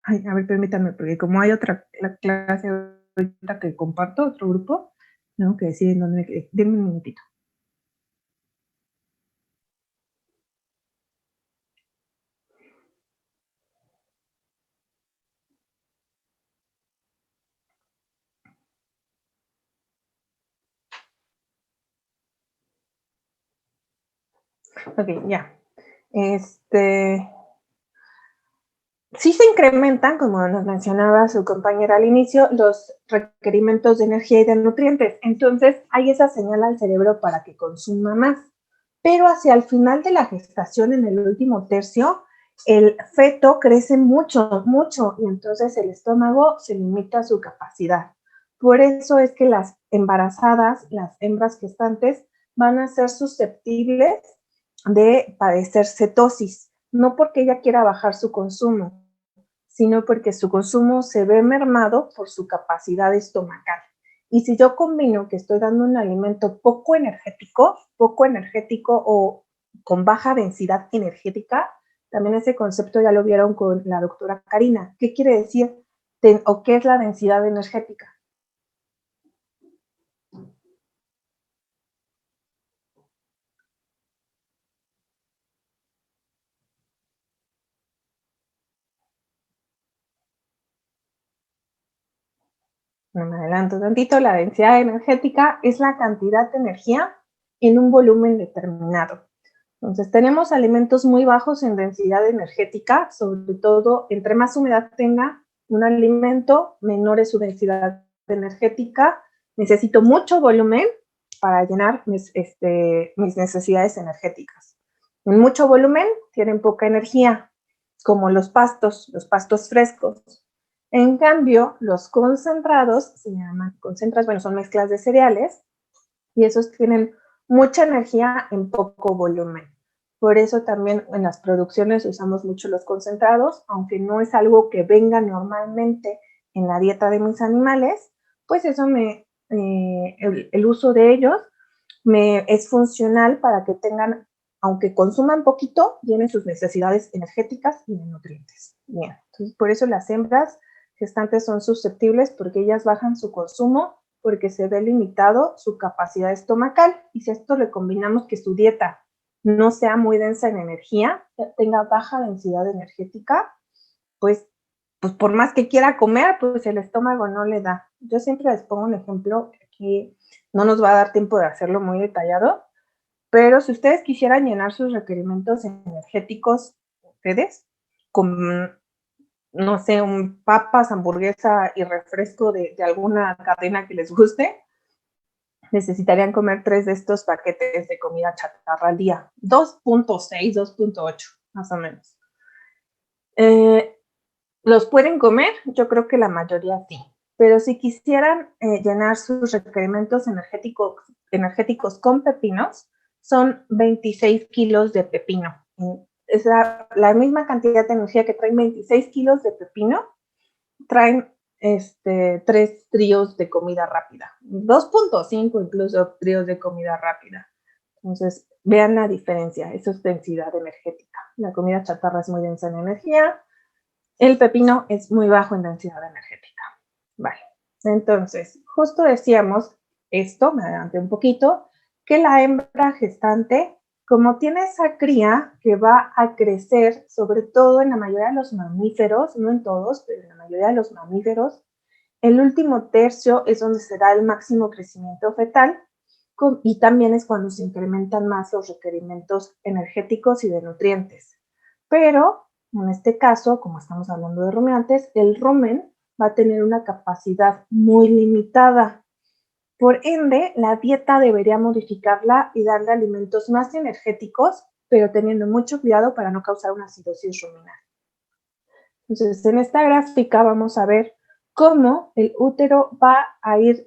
Ay, a ver, permítanme, porque como hay otra clase ahorita que comparto, otro grupo, tengo que decir en dónde me quedé. Denme un minutito. Ok, ya. Este, sí se incrementan, como nos mencionaba su compañera al inicio, los requerimientos de energía y de nutrientes. Entonces, hay esa señal al cerebro para que consuma más. Pero hacia el final de la gestación, en el último tercio, el feto crece mucho, mucho, y entonces el estómago se limita a su capacidad. Por eso es que las embarazadas, las hembras gestantes, van a ser susceptibles de padecer cetosis, no porque ella quiera bajar su consumo, sino porque su consumo se ve mermado por su capacidad estomacal. Y si yo combino que estoy dando un alimento poco energético o con baja densidad energética, también ese concepto ya lo vieron con la doctora Karina. ¿Qué quiere decir o qué es la densidad energética? No me adelanto tantito, la densidad energética es la cantidad de energía en un volumen determinado. Entonces, tenemos alimentos muy bajos en densidad energética, sobre todo entre más humedad tenga un alimento, menor es su densidad energética. Necesito mucho volumen para llenar mis necesidades energéticas. En mucho volumen tienen poca energía, como los pastos frescos. En cambio, los concentrados se llaman concentrados, bueno, son mezclas de cereales y esos tienen mucha energía en poco volumen. Por eso también en las producciones usamos mucho los concentrados, aunque no es algo que venga normalmente en la dieta de mis animales, pues eso el uso de ellos me es funcional para que tengan, aunque consuman poquito, tienen sus necesidades energéticas y de nutrientes. Bien, entonces por eso las hembras gestantes son susceptibles porque ellas bajan su consumo porque se ve limitado su capacidad estomacal. Y si a esto le combinamos que su dieta no sea muy densa en energía, tenga baja densidad energética, pues, pues por más que quiera comer, pues el estómago no le da. Yo siempre les pongo un ejemplo, aquí no nos va a dar tiempo de hacerlo muy detallado, pero si ustedes quisieran llenar sus requerimientos energéticos, ustedes, con, no sé, papas, hamburguesa y refresco de alguna cadena que les guste, necesitarían comer 3 de estos paquetes de comida chatarra al día, 2.6, 2.8, más o menos. ¿Los pueden comer? Yo creo que la mayoría sí. Pero si quisieran llenar sus requerimientos energéticos con pepinos, son 26 kilos de pepino. Es la misma cantidad de energía que traen 26 kilos de pepino, traen 3 tríos de comida rápida, 2.5 incluso tríos de comida rápida. Entonces, vean la diferencia, eso es densidad energética. La comida chatarra es muy densa en energía, el pepino es muy bajo en densidad energética. Vale, entonces, justo decíamos esto, me adelanté un poquito, que la hembra gestante, como tiene esa cría que va a crecer, sobre todo en la mayoría de los mamíferos, no en todos, pero en la mayoría de los mamíferos, el último tercio es donde se da el máximo crecimiento fetal y también es cuando se incrementan más los requerimientos energéticos y de nutrientes. Pero en este caso, como estamos hablando de rumiantes, el rumen va a tener una capacidad muy limitada. Por ende, la dieta debería modificarla y darle alimentos más energéticos, pero teniendo mucho cuidado para no causar una acidosis ruminal. Entonces, en esta gráfica vamos a ver cómo el útero va a ir,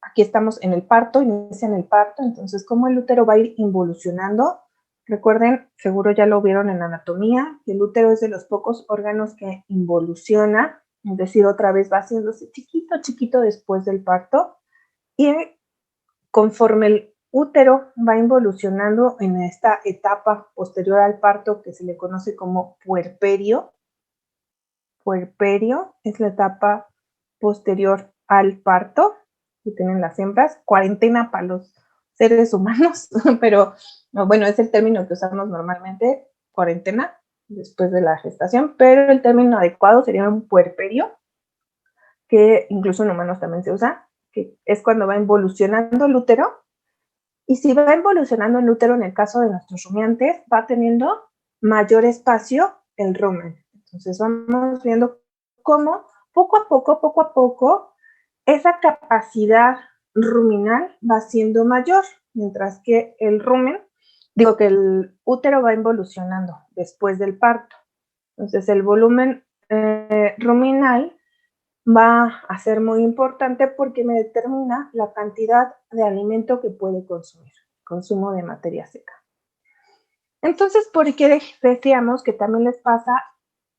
aquí estamos en el parto, inicia en el parto, entonces cómo el útero va a ir involucionando. Recuerden, seguro ya lo vieron en anatomía, que el útero es de los pocos órganos que involuciona, es decir, otra vez va haciéndose chiquito, chiquito después del parto, y conforme el útero va involucionando en esta etapa posterior al parto que se le conoce como puerperio, puerperio, es la etapa posterior al parto que tienen las hembras, cuarentena para los seres humanos, pero bueno, es el término que usamos normalmente, cuarentena, después de la gestación, pero el término adecuado sería un puerperio, que incluso en humanos también se usa, que es cuando va involucionando el útero, y si va involucionando el útero, en el caso de nuestros rumiantes, va teniendo mayor espacio el rumen. Entonces vamos viendo cómo poco a poco, esa capacidad ruminal va siendo mayor, mientras que el rumen, digo que el útero va involucionando después del parto. Entonces el volumen ruminal va a ser muy importante porque me determina la cantidad de alimento que puede consumir, consumo de materia seca. Entonces, ¿por qué decíamos que también les pasa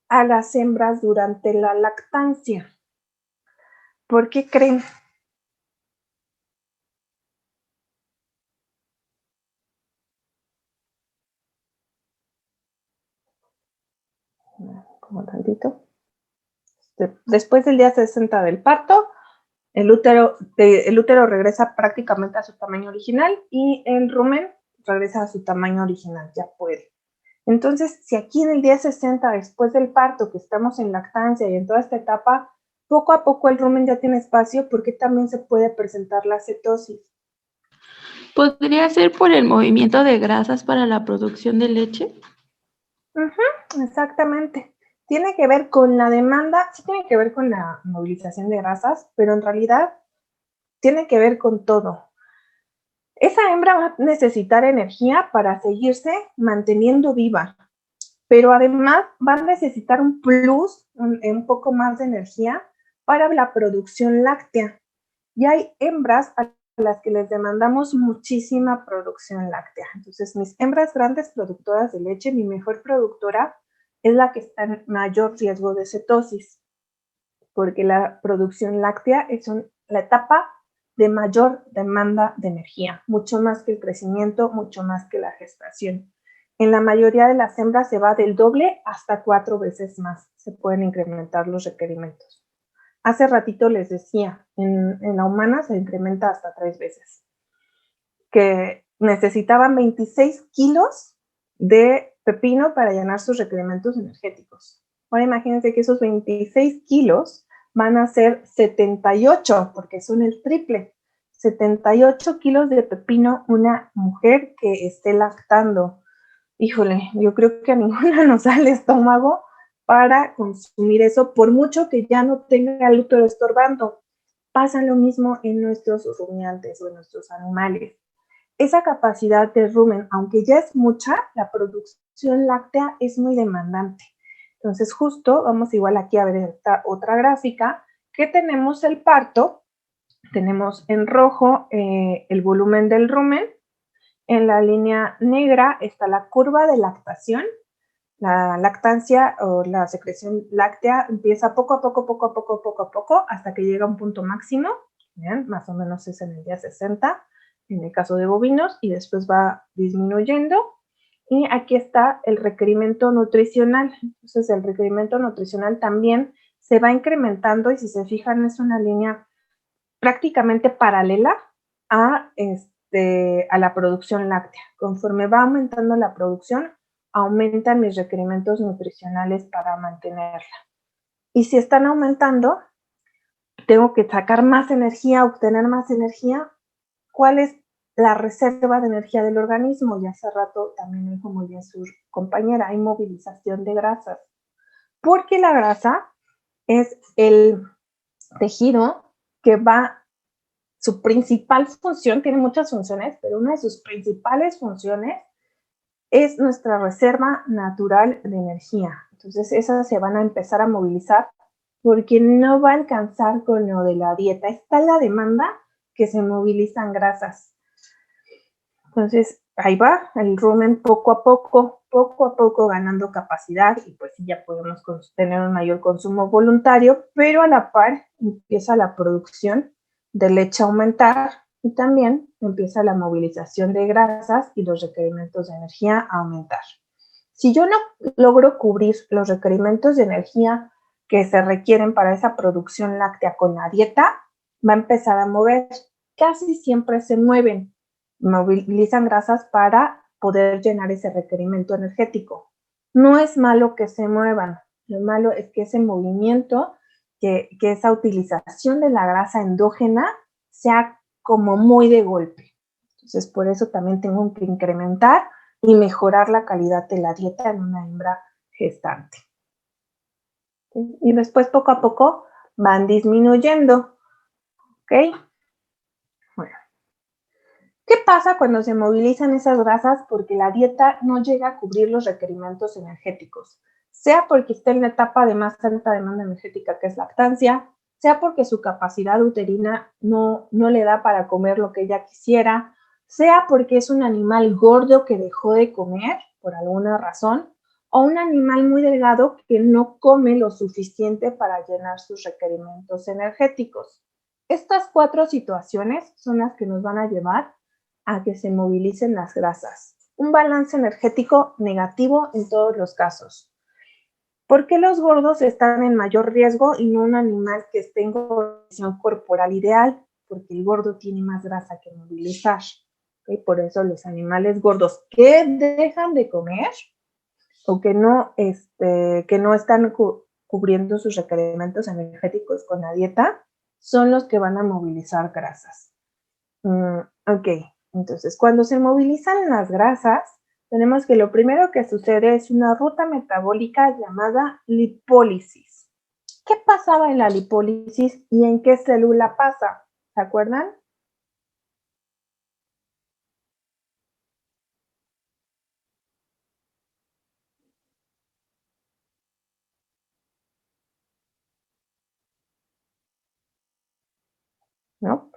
a las hembras durante la lactancia? ¿Por qué creen? Como tantito. Después del día 60 del parto, el útero regresa prácticamente a su tamaño original y el rumen regresa a su tamaño original, ya puede. Entonces, si aquí en el día 60, después del parto, que estamos en lactancia y en toda esta etapa, poco a poco el rumen ya tiene espacio, porque también se puede presentar la cetosis. ¿Podría ser por el movimiento de grasas para la producción de leche? Exactamente. Tiene que ver con la demanda, sí tiene que ver con la movilización de grasas, pero en realidad tiene que ver con todo. Esa hembra va a necesitar energía para seguirse manteniendo viva, pero además va a necesitar un plus, un poco más de energía para la producción láctea. Y hay hembras a las que les demandamos muchísima producción láctea. Entonces, mis hembras grandes productoras de leche, mi mejor productora es la que está en mayor riesgo de cetosis, porque la producción láctea es la etapa de mayor demanda de energía, mucho más que el crecimiento, mucho más que la gestación. En la mayoría de las hembras se va del doble hasta 4 veces más, se pueden incrementar los requerimientos. Hace ratito les decía, en la humana se incrementa hasta 3 veces, que necesitaban 26 kilos de pepino para llenar sus requerimientos energéticos. Ahora imagínense que esos 26 kilos van a ser 78, porque son el triple. 78 kilos de pepino una mujer que esté lactando. Híjole, yo creo que a ninguna nos da el estómago para consumir eso, por mucho que ya no tenga el útero estorbando. Pasa lo mismo en nuestros rumiantes o en nuestros animales. Esa capacidad de rumen, aunque ya es mucha, la producción láctea es muy demandante. Entonces, justo vamos igual aquí a ver esta otra gráfica, que tenemos el parto, tenemos en rojo el volumen del rumen, en la línea negra está la curva de lactación. La lactancia o la secreción láctea empieza poco a poco, hasta que llega a un punto máximo, ¿bien? Más o menos es en el día 60, en el caso de bovinos, y después va disminuyendo. Y aquí está el requerimiento nutricional. Entonces, el requerimiento nutricional también se va incrementando, y si se fijan, es una línea prácticamente paralela a la producción láctea. Conforme va aumentando la producción, aumentan mis requerimientos nutricionales para mantenerla. Y si están aumentando, tengo que sacar más energía, obtener más energía. ¿Cuál es la reserva de energía del organismo? Y hace rato también dijo muy bien su compañera, hay movilización de grasas. Porque la grasa es el tejido que va, su principal función, tiene muchas funciones, pero una de sus principales funciones es nuestra reserva natural de energía. Entonces esas se van a empezar a movilizar porque no va a alcanzar con lo de la dieta. Está la demanda que se movilizan grasas. Entonces ahí va el rumen poco a poco ganando capacidad, y pues sí, ya podemos tener un mayor consumo voluntario, pero a la par empieza la producción de leche a aumentar, y también empieza la movilización de grasas y los requerimientos de energía a aumentar. Si yo no logro cubrir los requerimientos de energía que se requieren para esa producción láctea con la dieta, va a empezar a mover. Casi siempre se mueven, movilizan grasas para poder llenar ese requerimiento energético. No es malo que se muevan, lo malo es que ese movimiento, que esa utilización de la grasa endógena sea como muy de golpe. Entonces, por eso también tengo que incrementar y mejorar la calidad de la dieta en una hembra gestante. ¿Sí? Y después, poco a poco, van disminuyendo. ¿Ok? Bueno. ¿Qué pasa cuando se movilizan esas grasas? Porque la dieta no llega a cubrir los requerimientos energéticos, sea porque está en la etapa de más alta demanda energética, que es lactancia, sea porque su capacidad uterina no le da para comer lo que ella quisiera, sea porque es un animal gordo que dejó de comer por alguna razón, o un animal muy delgado que no come lo suficiente para llenar sus requerimientos energéticos. Estas 4 situaciones son las que nos van a llevar a que se movilicen las grasas. Un balance energético negativo en todos los casos. ¿Por qué los gordos están en mayor riesgo y no un animal que esté en condición corporal ideal? Porque el gordo tiene más grasa que movilizar. ¿Okay? Por eso los animales gordos que dejan de comer o que no están cubriendo sus requerimientos energéticos con la dieta son los que van a movilizar grasas. Ok, entonces cuando se movilizan las grasas, tenemos que lo primero que sucede es una ruta metabólica llamada lipólisis. ¿Qué pasaba en la lipólisis y en qué célula pasa? ¿Se acuerdan? ¿No?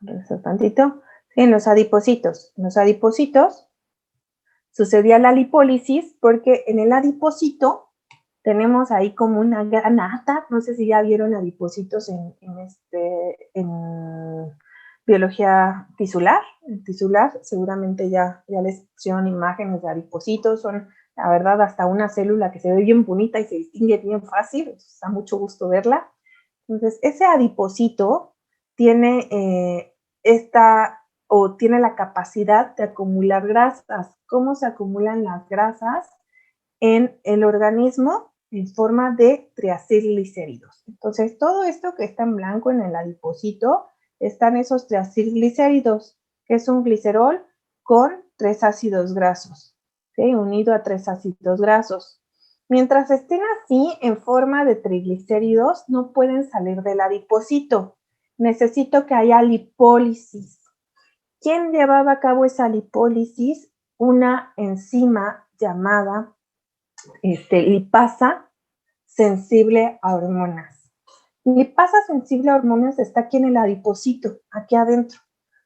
Regreso tantito. Sí, en los adipocitos. En los adipocitos sucedía la lipólisis porque en el adipocito tenemos ahí como una granata, no sé si ya vieron adipocitos en biología tisular. En tisular seguramente ya les pusieron imágenes de adipocitos, son la verdad hasta una célula que se ve bien bonita y se distingue bien fácil, da mucho gusto verla. Entonces, ese adipocito tiene tiene la capacidad de acumular grasas. ¿Cómo se acumulan las grasas? En el organismo en forma de triacilglicéridos. Entonces, todo esto que está en blanco en el adipocito, están esos triacilglicéridos, que es un glicerol con 3 ácidos grasos, ¿okay? Unido a 3 ácidos grasos. Mientras estén así, en forma de triglicéridos, no pueden salir del adipocito. Necesito que haya lipólisis. ¿Quién llevaba a cabo esa lipólisis? Una enzima llamada lipasa sensible a hormonas. Lipasa sensible a hormonas está aquí en el adipocito, aquí adentro,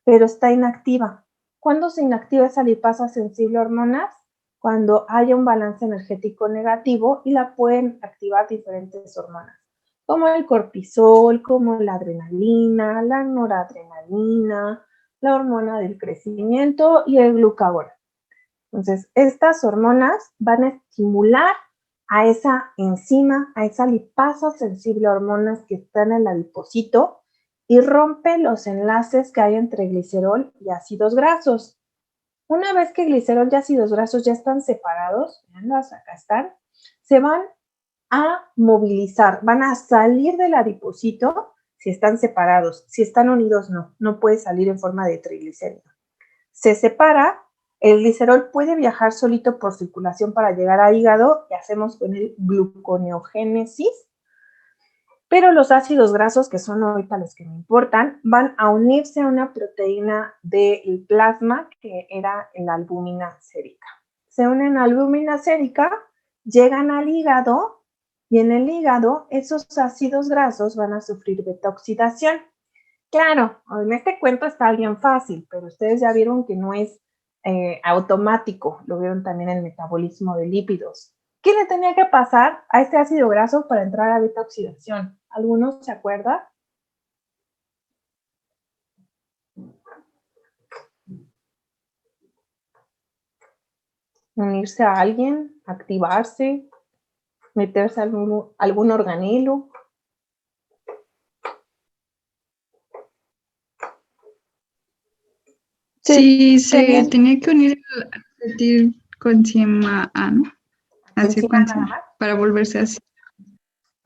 pero está inactiva. ¿Cuándo se inactiva esa lipasa sensible a hormonas? Cuando haya un balance energético negativo y la pueden activar diferentes hormonas, como el cortisol, como la adrenalina, la noradrenalina, la hormona del crecimiento y el glucagón. Entonces, estas hormonas van a estimular a esa enzima, a esa lipasa sensible a hormonas que están en el adipocito y rompe los enlaces que hay entre glicerol y ácidos grasos. Una vez que glicerol y ácidos grasos ya están separados, veanlos, acá están, se van a movilizar, van a salir del adipocito si están separados. Si están unidos, no puede salir en forma de triglicérido. Se separa, el glicerol puede viajar solito por circulación para llegar al hígado y hacemos con el gluconeogénesis, pero los ácidos grasos, que son ahorita los que me importan, van a unirse a una proteína del plasma que era la albúmina sérica. Se unen a la albúmina sérica, llegan al hígado y en el hígado esos ácidos grasos van a sufrir beta-oxidación. Claro, en este cuento está bien fácil, pero ustedes ya vieron que no es automático, lo vieron también en el metabolismo de lípidos. ¿Qué le tenía que pasar a este ácido graso para entrar a beta oxidación? ¿Alguno se acuerda? Unirse a alguien, activarse. meterse algún organelo. Sí, se tenía que unir el acetilcoenzima A, ¿no? Acetilcoenzima, para volverse así.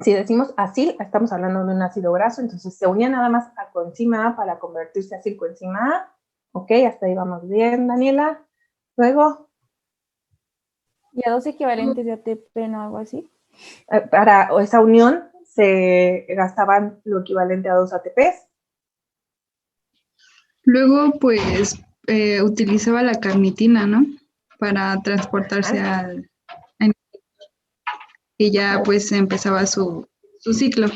Si decimos acil, estamos hablando de un ácido graso, entonces se unía nada más a coenzima A para convertirse a acilcoenzima A. Ok, hasta ahí vamos bien, Daniela. Luego. ¿Y a 2 equivalentes de ATP, no, algo así? Para esa unión se gastaban lo equivalente a 2 ATPs. Luego, pues, utilizaba la carnitina, ¿no? Para transportarse al... Y ya, pues, empezaba su ciclo.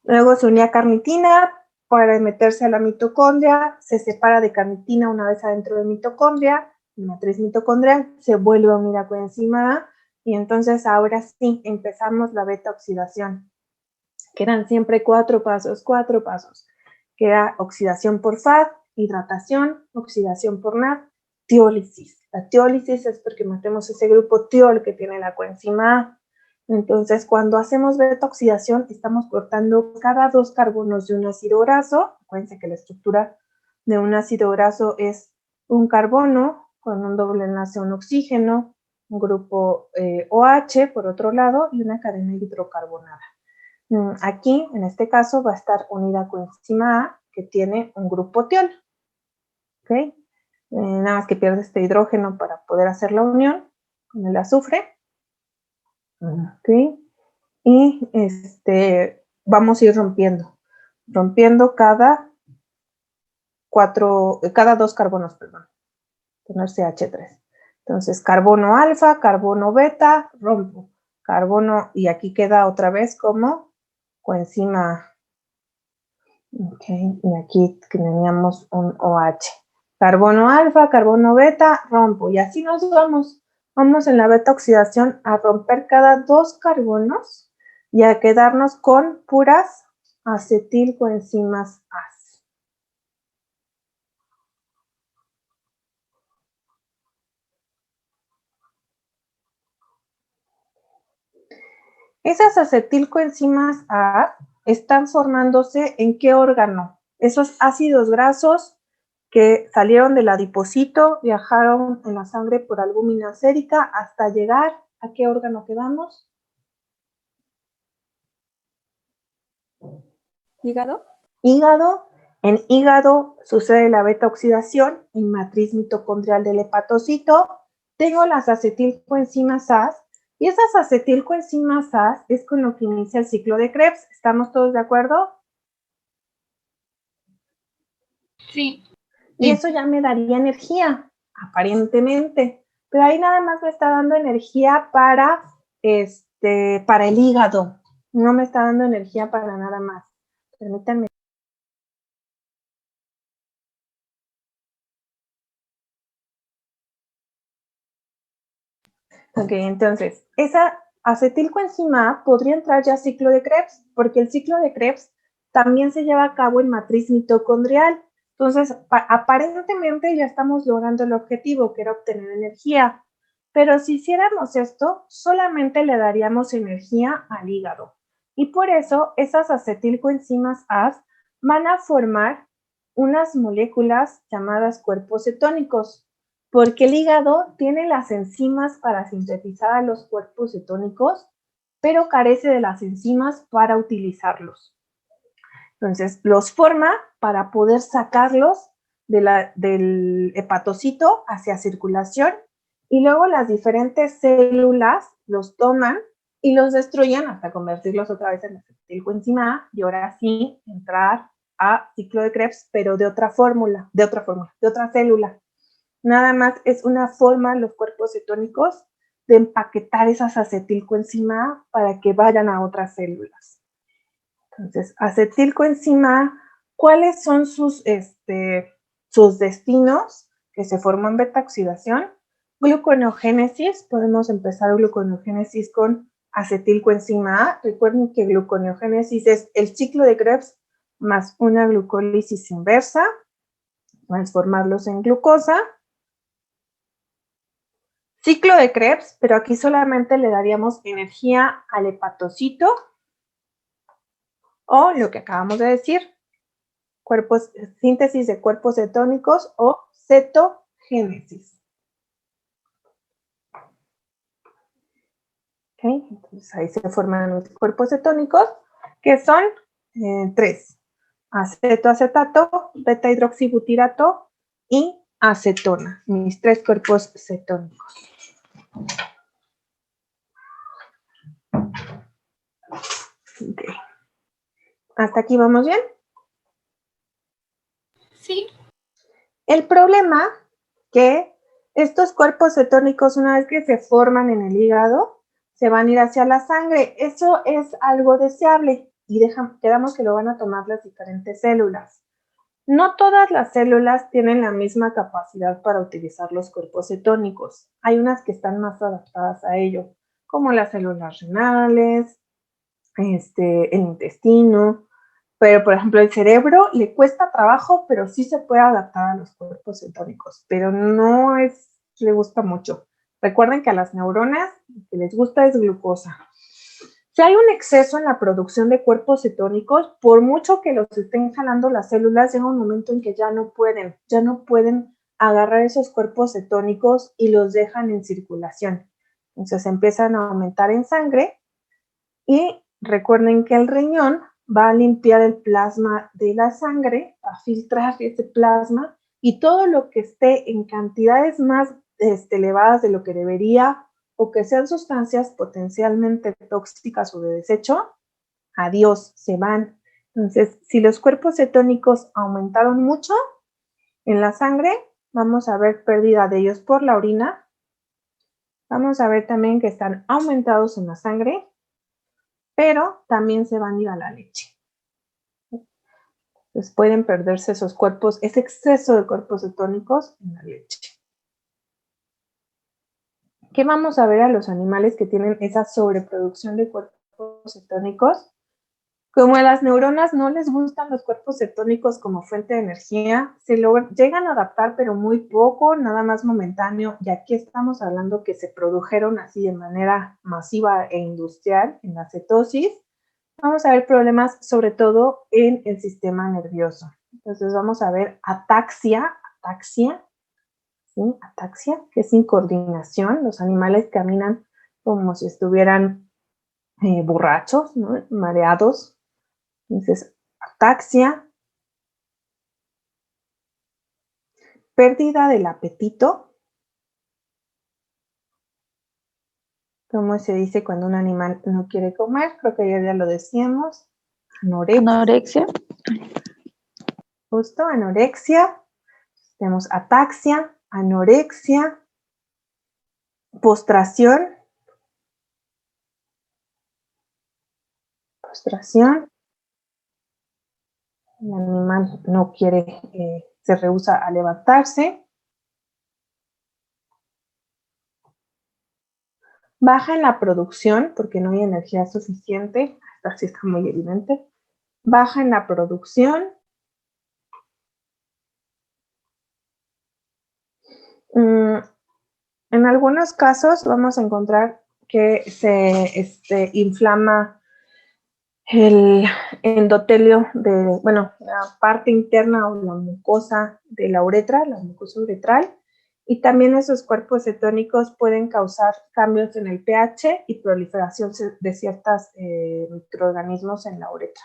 Luego se unía carnitina para meterse a la mitocondria, se separa de carnitina una vez adentro de mitocondria, la matriz mitocondrial, se vuelve a unir a coenzima A, y entonces ahora sí empezamos la beta oxidación, que eran siempre 4 pasos, que era oxidación por FAD, hidratación, oxidación por NAD, tiólisis. La tiólisis es porque matemos ese grupo tiol que tiene la coenzima A. Entonces, cuando hacemos beta oxidación, estamos cortando cada 2 carbonos de un ácido graso. Acuérdense que la estructura de un ácido graso es un carbono con un doble enlace a un oxígeno, un grupo OH por otro lado y una cadena hidrocarbonada. Aquí, en este caso, va a estar unida coenzima A, que tiene un grupo tiol. ¿Okay? Nada más que pierde este hidrógeno para poder hacer la unión con el azufre. ¿Okay? Y vamos a ir rompiendo cada 2 carbonos, perdón, tener CH3. Entonces, carbono alfa, carbono beta, rompo. Carbono, y aquí queda otra vez como coenzima A. Ok, y aquí teníamos un OH. Carbono alfa, carbono beta, rompo. Y así nos vamos. Vamos en la beta oxidación a romper cada 2 carbonos y a quedarnos con puras acetilcoenzimas A. Esas acetilcoenzimas A están formándose ¿en qué órgano? Esos ácidos grasos que salieron del adipocito, viajaron en la sangre por albúmina sérica hasta llegar ¿a qué órgano quedamos? ¿Hígado? Hígado. En hígado sucede la beta oxidación en matriz mitocondrial del hepatocito. Tengo las acetilcoenzimas A y esas acetilcoenzimas A es con lo que inicia el ciclo de Krebs. ¿Estamos todos de acuerdo? Sí. Y eso ya me daría energía, aparentemente. Pero ahí nada más me está dando energía para el hígado. No me está dando energía para nada más. Permítanme. Ok, entonces, esa acetilcoenzima A podría entrar ya a ciclo de Krebs, porque el ciclo de Krebs también se lleva a cabo en matriz mitocondrial. Entonces, aparentemente ya estamos logrando el objetivo, que era obtener energía. Pero si hiciéramos esto, solamente le daríamos energía al hígado. Y por eso, esas acetilcoenzimas A van a formar unas moléculas llamadas cuerpos cetónicos, porque el hígado tiene las enzimas para sintetizar a los cuerpos cetónicos, pero carece de las enzimas para utilizarlos. Entonces, los forma para poder sacarlos del hepatocito hacia circulación y luego las diferentes células los toman y los destruyen hasta convertirlos otra vez en acetilcoenzima A y ahora sí entrar a ciclo de Krebs, pero de otra célula. Nada más es una forma, los cuerpos cetónicos, de empaquetar esas acetilcoenzima A para que vayan a otras células. Entonces, acetilcoenzima A, ¿cuáles son sus destinos que se forman beta oxidación? Gluconeogénesis, podemos empezar gluconeogénesis con acetilcoenzima A. Recuerden que gluconeogénesis es el ciclo de Krebs más una glucólisis inversa, transformarlos en glucosa. Ciclo de Krebs, pero aquí solamente le daríamos energía al hepatocito o lo que acabamos de decir, síntesis de cuerpos cetónicos o cetogénesis. Okay, entonces ahí se forman los cuerpos cetónicos, que son 3. Acetoacetato, beta-hidroxibutirato y acetona, mis 3 cuerpos cetónicos. Okay. ¿Hasta aquí vamos bien? Sí. El problema que estos cuerpos cetónicos, una vez que se forman en el hígado, se van a ir hacia la sangre. Eso es algo deseable y quedamos que lo van a tomar las diferentes células. No todas las células tienen la misma capacidad para utilizar los cuerpos cetónicos. Hay unas que están más adaptadas a ello, como las células renales, el intestino, pero por ejemplo el cerebro le cuesta trabajo, pero sí se puede adaptar a los cuerpos cetónicos, pero no le gusta mucho. Recuerden que a las neuronas lo que les gusta es glucosa. Si hay un exceso en la producción de cuerpos cetónicos, por mucho que los estén jalando las células, llega un momento en que ya no pueden agarrar esos cuerpos cetónicos y los dejan en circulación. Entonces empiezan a aumentar en sangre y recuerden que el riñón va a limpiar el plasma de la sangre, a filtrar ese plasma y todo lo que esté en cantidades más elevadas de lo que debería o que sean sustancias potencialmente tóxicas o de desecho, adiós, se van. Entonces, si los cuerpos cetónicos aumentaron mucho en la sangre, vamos a ver pérdida de ellos por la orina. Vamos a ver también que están aumentados en la sangre, pero también se van a ir a la leche. Entonces pueden perderse esos cuerpos, ese exceso de cuerpos cetónicos en la leche. ¿Qué vamos a ver a los animales que tienen esa sobreproducción de cuerpos cetónicos? Como a las neuronas no les gustan los cuerpos cetónicos como fuente de energía, llegan a adaptar, pero muy poco, nada más momentáneo, y aquí estamos hablando que se produjeron así de manera masiva e industrial en la cetosis. Vamos a ver problemas sobre todo en el sistema nervioso. Entonces vamos a ver ataxia, ¿sí? Ataxia, que es incoordinación. Los animales caminan como si estuvieran borrachos, ¿no? Mareados. Entonces, ataxia, pérdida del apetito. ¿Cómo se dice cuando un animal no quiere comer? Creo que ayer ya lo decíamos. Anorexia. Justo, anorexia. Tenemos ataxia, anorexia, postración. El animal no quiere, se rehúsa a levantarse. Baja en la producción porque no hay energía suficiente, así está muy evidente. Baja en la producción. En algunos casos vamos a encontrar que se inflama el endotelio la parte interna o la mucosa de la uretra, la mucosa uretral, y también esos cuerpos cetónicos pueden causar cambios en el pH y proliferación de ciertos microorganismos en la uretra.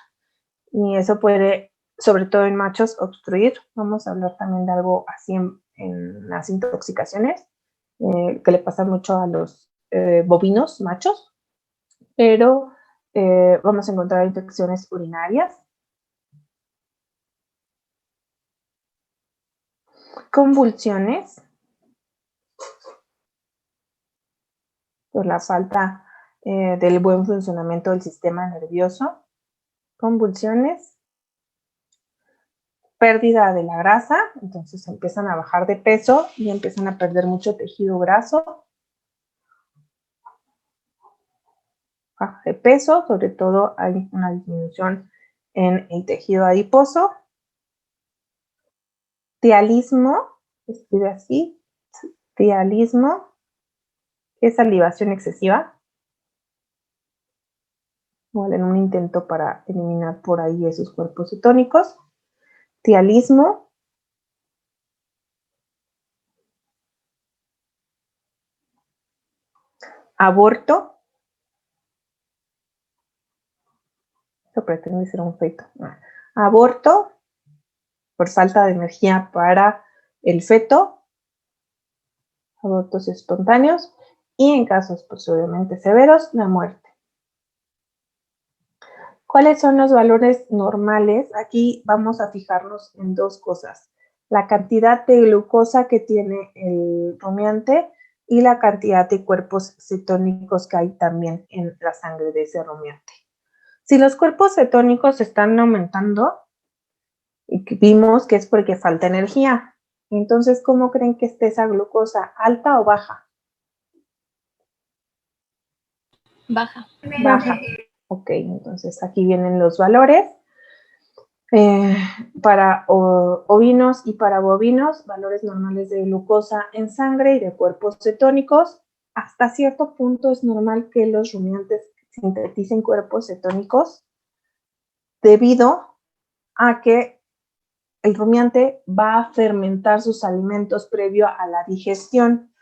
Y eso puede, sobre todo en machos, obstruir. Vamos a hablar también de algo así en las intoxicaciones, que le pasa mucho a los bovinos machos, pero vamos a encontrar infecciones urinarias, convulsiones, por la falta del buen funcionamiento del sistema nervioso, convulsiones, pérdida de la grasa, entonces empiezan a bajar de peso y empiezan a perder mucho tejido graso, baja de peso, sobre todo hay una disminución en el tejido adiposo, tialismo, se escribe así, tialismo, ¿Qué es salivación excesiva? Igual en un intento para eliminar por ahí esos cuerpos cetónicos. Tialismo. Aborto. Esto pretende ser un feto. Aborto por falta de energía para el feto. Abortos espontáneos. Y en casos posiblemente severos, la muerte. ¿Cuáles son los valores normales? Aquí vamos a fijarnos en dos cosas. La cantidad de glucosa que tiene el rumiante y la cantidad de cuerpos cetónicos que hay también en la sangre de ese rumiante. Si los cuerpos cetónicos están aumentando, vimos que es porque falta energía. Entonces, ¿cómo creen que esté esa glucosa? ¿Alta o baja? Baja. Baja. Ok, entonces aquí vienen los valores. Para ovinos y para bovinos, valores normales de glucosa en sangre y de cuerpos cetónicos. Hasta cierto punto es normal que los rumiantes sinteticen cuerpos cetónicos debido a que el rumiante va a fermentar sus alimentos previo a la digestión.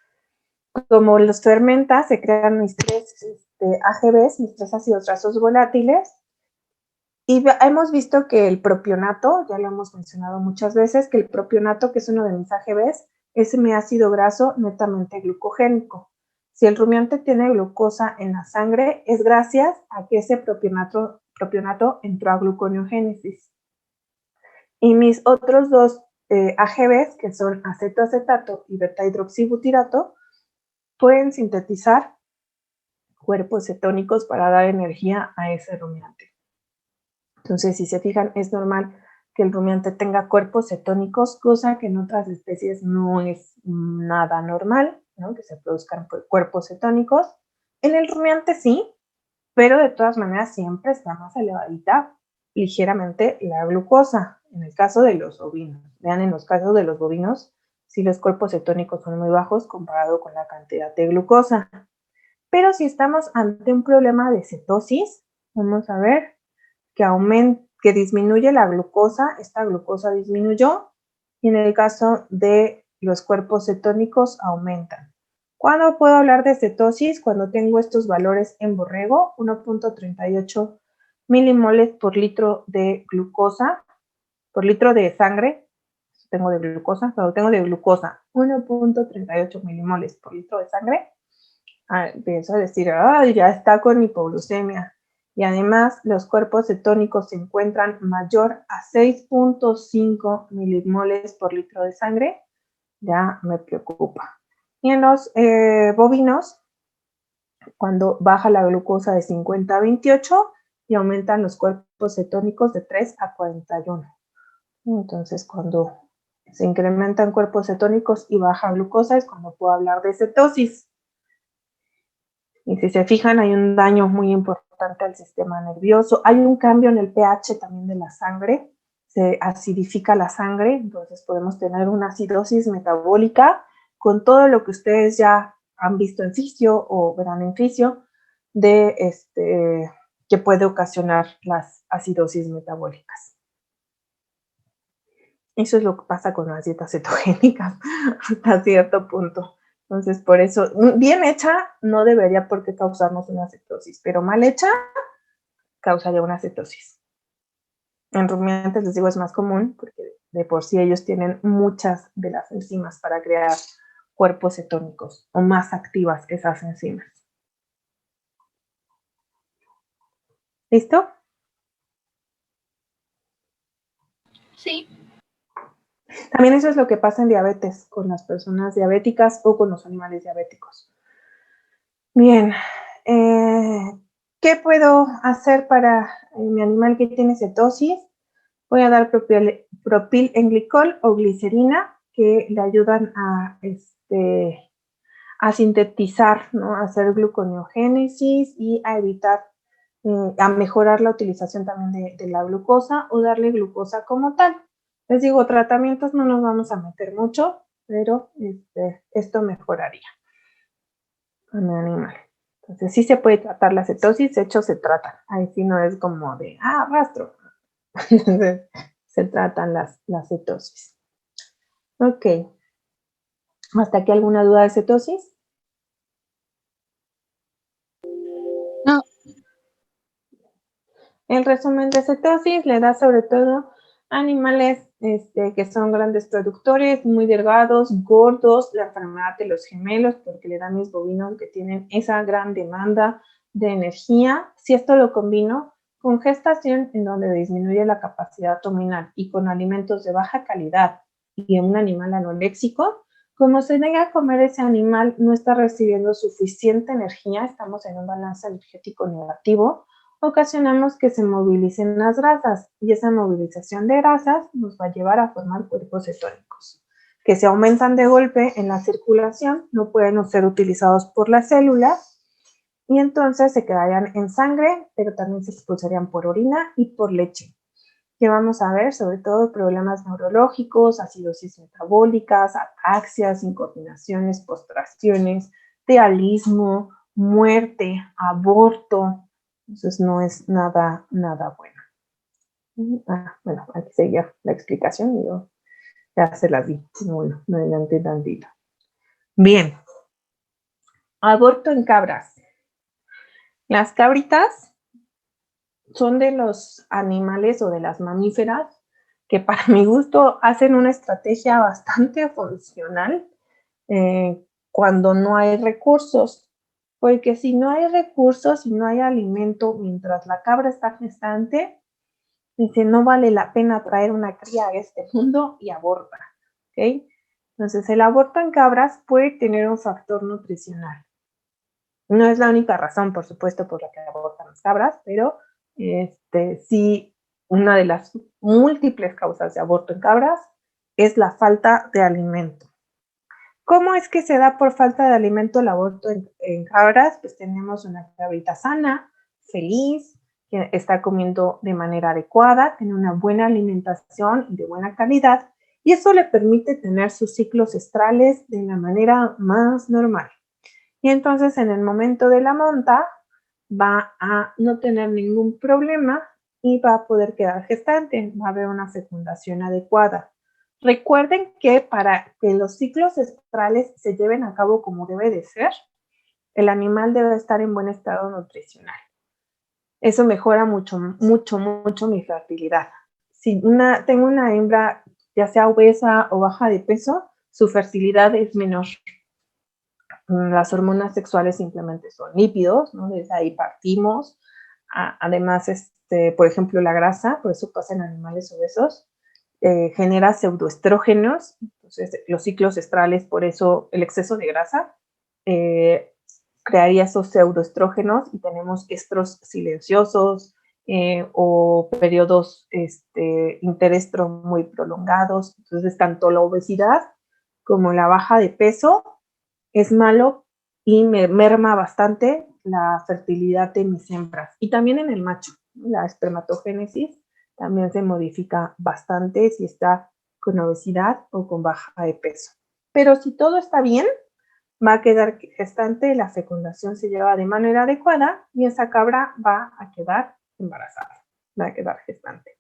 Como los fermenta, se crean mis tres AGVs, mis tres ácidos grasos volátiles. Y hemos visto que el propionato, ya lo hemos mencionado muchas veces, que el propionato, que es uno de mis AGVs, es mi ácido graso netamente glucogénico. Si el rumiante tiene glucosa en la sangre, es gracias a que ese propionato entró a gluconeogénesis. Y mis otros dos AGVs, que son acetoacetato y beta-hidroxibutirato, pueden sintetizar cuerpos cetónicos para dar energía a ese rumiante. Entonces, si se fijan, es normal que el rumiante tenga cuerpos cetónicos, cosa que en otras especies no es nada normal, ¿no? Que se produzcan cuerpos cetónicos. En el rumiante sí, pero de todas maneras siempre está más elevadita ligeramente la glucosa, en el caso de los ovinos. Vean, en los casos de los bovinos, si los cuerpos cetónicos son muy bajos comparado con la cantidad de glucosa. Pero si estamos ante un problema de cetosis, vamos a ver que disminuye la glucosa, esta glucosa disminuyó, y en el caso de los cuerpos cetónicos aumentan. ¿Cuándo puedo hablar de cetosis? Cuando tengo estos valores en borrego, 1.38 milimoles por litro de glucosa, por litro de sangre, tengo de glucosa, cuando tengo de glucosa 1.38 milimoles por litro de sangre, empiezo a decir, ya está con hipoglucemia. Y además los cuerpos cetónicos se encuentran mayor a 6.5 milimoles por litro de sangre, ya me preocupa. Y en los bovinos, cuando baja la glucosa de 50 a 28 y aumentan los cuerpos cetónicos de 3 a 41. Entonces, cuando se incrementan cuerpos cetónicos y baja glucosa es cuando puedo hablar de cetosis. Y si se fijan, hay un daño muy importante al sistema nervioso. Hay un cambio en el pH también de la sangre. Se acidifica la sangre, entonces podemos tener una acidosis metabólica con todo lo que ustedes ya han visto en fisio o verán en fisio de que puede ocasionar las acidosis metabólicas. Eso es lo que pasa con las dietas cetogénicas hasta cierto punto. Entonces, por eso, bien hecha no debería por qué causarnos una cetosis, pero mal hecha causaría una cetosis. En rumiantes, les digo, es más común porque de por sí ellos tienen muchas de las enzimas para crear cuerpos cetónicos o más activas esas enzimas. ¿Listo? Sí. También eso es lo que pasa en diabetes, con las personas diabéticas o con los animales diabéticos. Bien, ¿qué puedo hacer para mi animal que tiene cetosis? Voy a dar propilenglicol o glicerina que le ayudan a sintetizar, ¿no? A hacer gluconeogénesis y a evitar, a mejorar la utilización también de la glucosa o darle glucosa como tal. Les digo, tratamientos no nos vamos a meter mucho, pero esto mejoraría. a mi animal. Entonces sí se puede tratar la cetosis, de hecho se tratan. Ahí sí no es como de, rastro. Entonces se tratan las cetosis. Ok. ¿Hasta aquí alguna duda de cetosis? No. El resumen de cetosis le da sobre todo a animales que son grandes productores, muy delgados, gordos, la enfermedad de los gemelos, porque le da a mis bovinos que tienen esa gran demanda de energía. Si esto lo combino con gestación, en donde disminuye la capacidad abdominal, y con alimentos de baja calidad y un animal anoréxico, como se niega a comer, ese animal no está recibiendo suficiente energía, estamos en un balance energético negativo, ocasionamos que se movilicen las grasas, y esa movilización de grasas nos va a llevar a formar cuerpos cetónicos, que se aumentan de golpe en la circulación, no pueden ser utilizados por las células, y entonces se quedarían en sangre, pero también se expulsarían por orina y por leche. Que vamos a ver sobre todo problemas neurológicos, acidosis metabólicas, ataxias, incoordinaciones, postraciones, tealismo, muerte, aborto. Entonces no es nada bueno. Bueno, aquí seguía la explicación y yo ya se la di. Bueno, me adelanté tantito. Bien. Aborto en cabras. Las cabritas son de los animales o de las mamíferas que para mi gusto hacen una estrategia bastante funcional cuando no hay recursos. Porque si no hay recursos, si no hay alimento mientras la cabra está gestante, dice, no vale la pena traer una cría a este mundo y aborta. ¿Okay? Entonces, el aborto en cabras puede tener un factor nutricional. No es la única razón, por supuesto, por la que abortan las cabras, pero sí, una de las múltiples causas de aborto en cabras es la falta de alimento. ¿Cómo es que se da por falta de alimento el aborto en cabras? Pues tenemos una cabrita sana, feliz, que está comiendo de manera adecuada, tiene una buena alimentación y de buena calidad, y eso le permite tener sus ciclos estrales de la manera más normal. Y entonces en el momento de la monta va a no tener ningún problema y va a poder quedar gestante, va a haber una fecundación adecuada. Recuerden que para que los ciclos estrales se lleven a cabo como debe de ser, el animal debe estar en buen estado nutricional. Eso mejora mucho mi fertilidad. Si tengo una hembra, ya sea obesa o baja de peso, su fertilidad es menor. Las hormonas sexuales simplemente son lípidos, ¿no? Desde ahí partimos. Además, por ejemplo, la grasa, por eso pasa en animales obesos, genera pseudoestrógenos. Entonces, los ciclos estrales, por eso el exceso de grasa, crearía esos pseudoestrógenos y tenemos estros silenciosos o periodos interestro muy prolongados. Entonces, tanto la obesidad como la baja de peso es malo y me merma bastante la fertilidad de mis hembras. Y también en el macho, la espermatogénesis también se modifica bastante si está con obesidad o con baja de peso. Pero si todo está bien, va a quedar gestante, la fecundación se lleva de manera adecuada y esa cabra va a quedar embarazada, va a quedar gestante.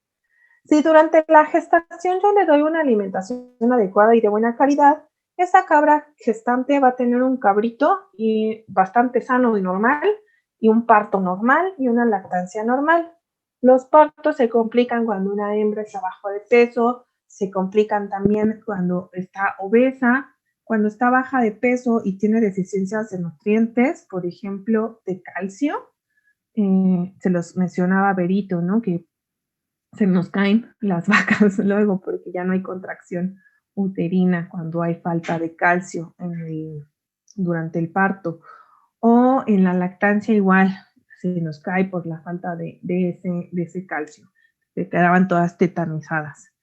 Si durante la gestación yo le doy una alimentación adecuada y de buena calidad, esa cabra gestante va a tener un cabrito y bastante sano y normal, y un parto normal y una lactancia normal. Los partos se complican cuando una hembra está bajo de peso, se complican también cuando está obesa, cuando está baja de peso y tiene deficiencias de nutrientes, por ejemplo, de calcio. Se los mencionaba Berito, ¿no? Que se nos caen las vacas luego porque ya no hay contracción uterina cuando hay falta de calcio durante el parto. O en la lactancia igual se nos cae por la falta de ese calcio. Se quedaban todas tetanizadas.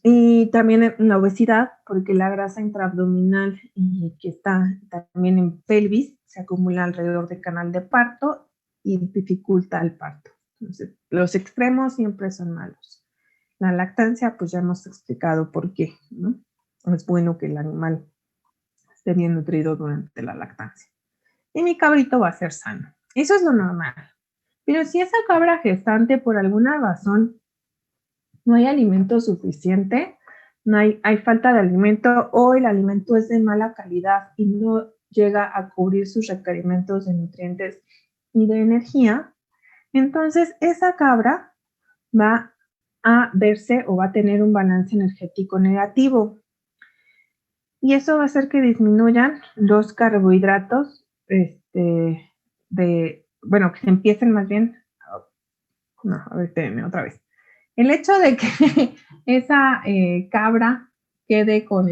Y también en la obesidad, porque la grasa intraabdominal y que está también en pelvis se acumula alrededor del canal de parto y dificulta el parto. Entonces, los extremos siempre son malos. La lactancia, pues ya hemos explicado por qué, ¿no? Es bueno que el animal esté bien nutrido durante la lactancia. Y mi cabrito va a ser sano. Eso es lo normal. Pero si esa cabra gestante por alguna razón no hay alimento suficiente, hay falta de alimento o el alimento es de mala calidad y no llega a cubrir sus requerimientos de nutrientes y de energía, entonces esa cabra va a verse o va a tener un balance energético negativo. Y eso va a hacer que disminuyan los carbohidratos, bueno, que se empiecen más bien, no, a ver, espérenme otra vez. El hecho de que esa cabra quede con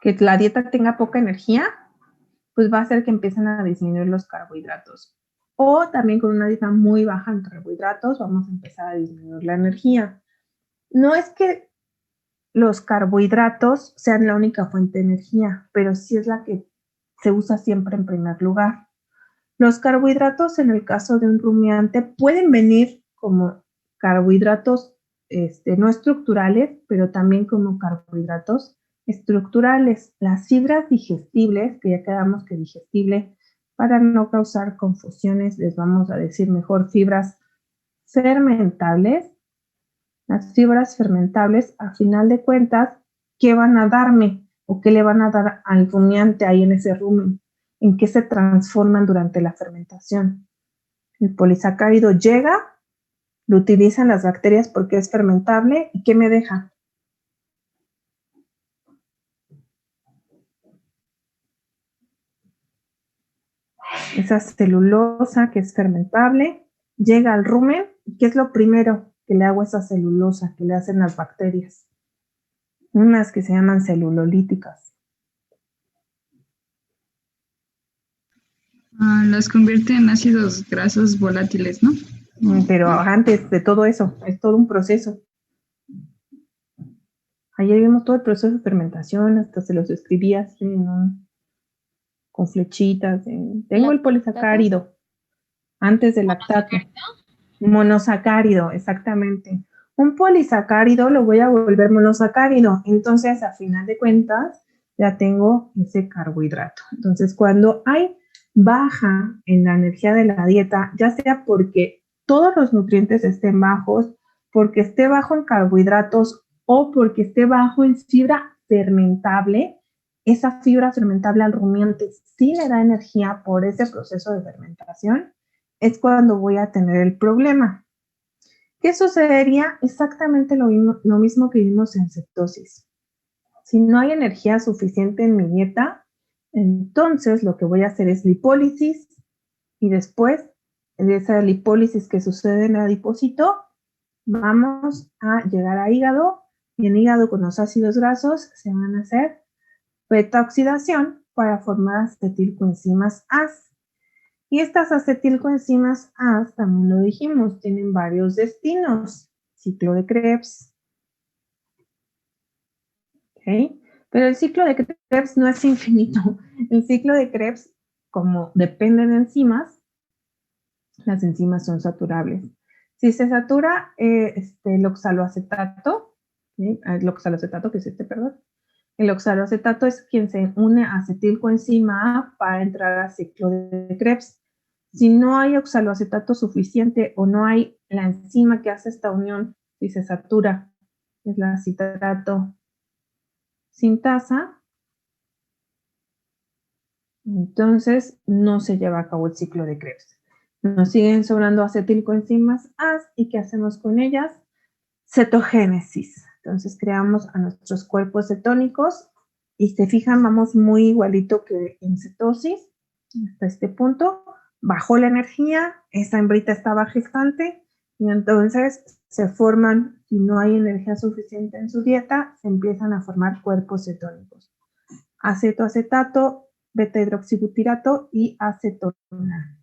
que la dieta tenga poca energía, pues va a hacer que empiecen a disminuir los carbohidratos. O también con una dieta muy baja en carbohidratos, vamos a empezar a disminuir la energía. No es que los carbohidratos sean la única fuente de energía, pero sí es la que se usa siempre en primer lugar. Los carbohidratos, en el caso de un rumiante, pueden venir como carbohidratos no estructurales, pero también como carbohidratos estructurales. Las fibras digestibles, que ya quedamos que digestible, para no causar confusiones, les vamos a decir mejor fibras fermentables. Las fibras fermentables, a final de cuentas, ¿qué van a darme? ¿O qué le van a dar al rumiante ahí en ese rumen? ¿En qué se transforman durante la fermentación? El polisacárido llega, lo utilizan las bacterias porque es fermentable, ¿y qué me deja? Esa celulosa que es fermentable, llega al rumen, ¿qué es lo primero que le hago a esa celulosa que le hacen las bacterias? Unas que se llaman celulolíticas. Las convierte en ácidos grasos volátiles, ¿no? Pero antes de todo eso, es todo un proceso. Ayer vimos todo el proceso de fermentación, hasta se los escribí así con flechitas. Tengo el polisacárido antes del lactato. Monosacárido, exactamente. Un polisacárido lo voy a volver monosacárido. Entonces, a final de cuentas, ya tengo ese carbohidrato. Entonces, cuando hay baja en la energía de la dieta, ya sea porque todos los nutrientes estén bajos, porque esté bajo en carbohidratos o porque esté bajo en fibra fermentable, esa fibra fermentable al rumiante sí le da energía por ese proceso de fermentación, es cuando voy a tener el problema. ¿Qué sucedería? Exactamente lo mismo que vimos en cetosis. Si no hay energía suficiente en mi dieta, entonces lo que voy a hacer es lipólisis y después de esa lipólisis que sucede en el adipocito, vamos a llegar a hígado y en hígado con los ácidos grasos se van a hacer beta-oxidación para formar acetilcoenzimas AS. Y estas acetilcoenzimas AS, también lo dijimos, tienen varios destinos. Ciclo de Krebs. ¿Okay? Pero el ciclo de Krebs no es infinito. El ciclo de Krebs, como depende de enzimas, las enzimas son saturables. Si se satura el oxaloacetato, ¿sí? El oxaloacetato, que es perdón. El oxaloacetato es quien se une a acetilcoenzima A para entrar al ciclo de Krebs. Si no hay oxaloacetato suficiente o no hay la enzima que hace esta unión, si se satura, es la citrato sintasa, entonces no se lleva a cabo el ciclo de Krebs. Nos siguen sobrando acetilcoenzimas A y ¿qué hacemos con ellas? Cetogénesis. Entonces creamos a nuestros cuerpos cetónicos y se fijan, vamos muy igualito que en cetosis hasta este punto. Bajó la energía, esa hembrita estaba gestante y entonces se forman, si no hay energía suficiente en su dieta, se empiezan a formar cuerpos cetónicos. Acetoacetato, beta-hidroxibutirato y acetona.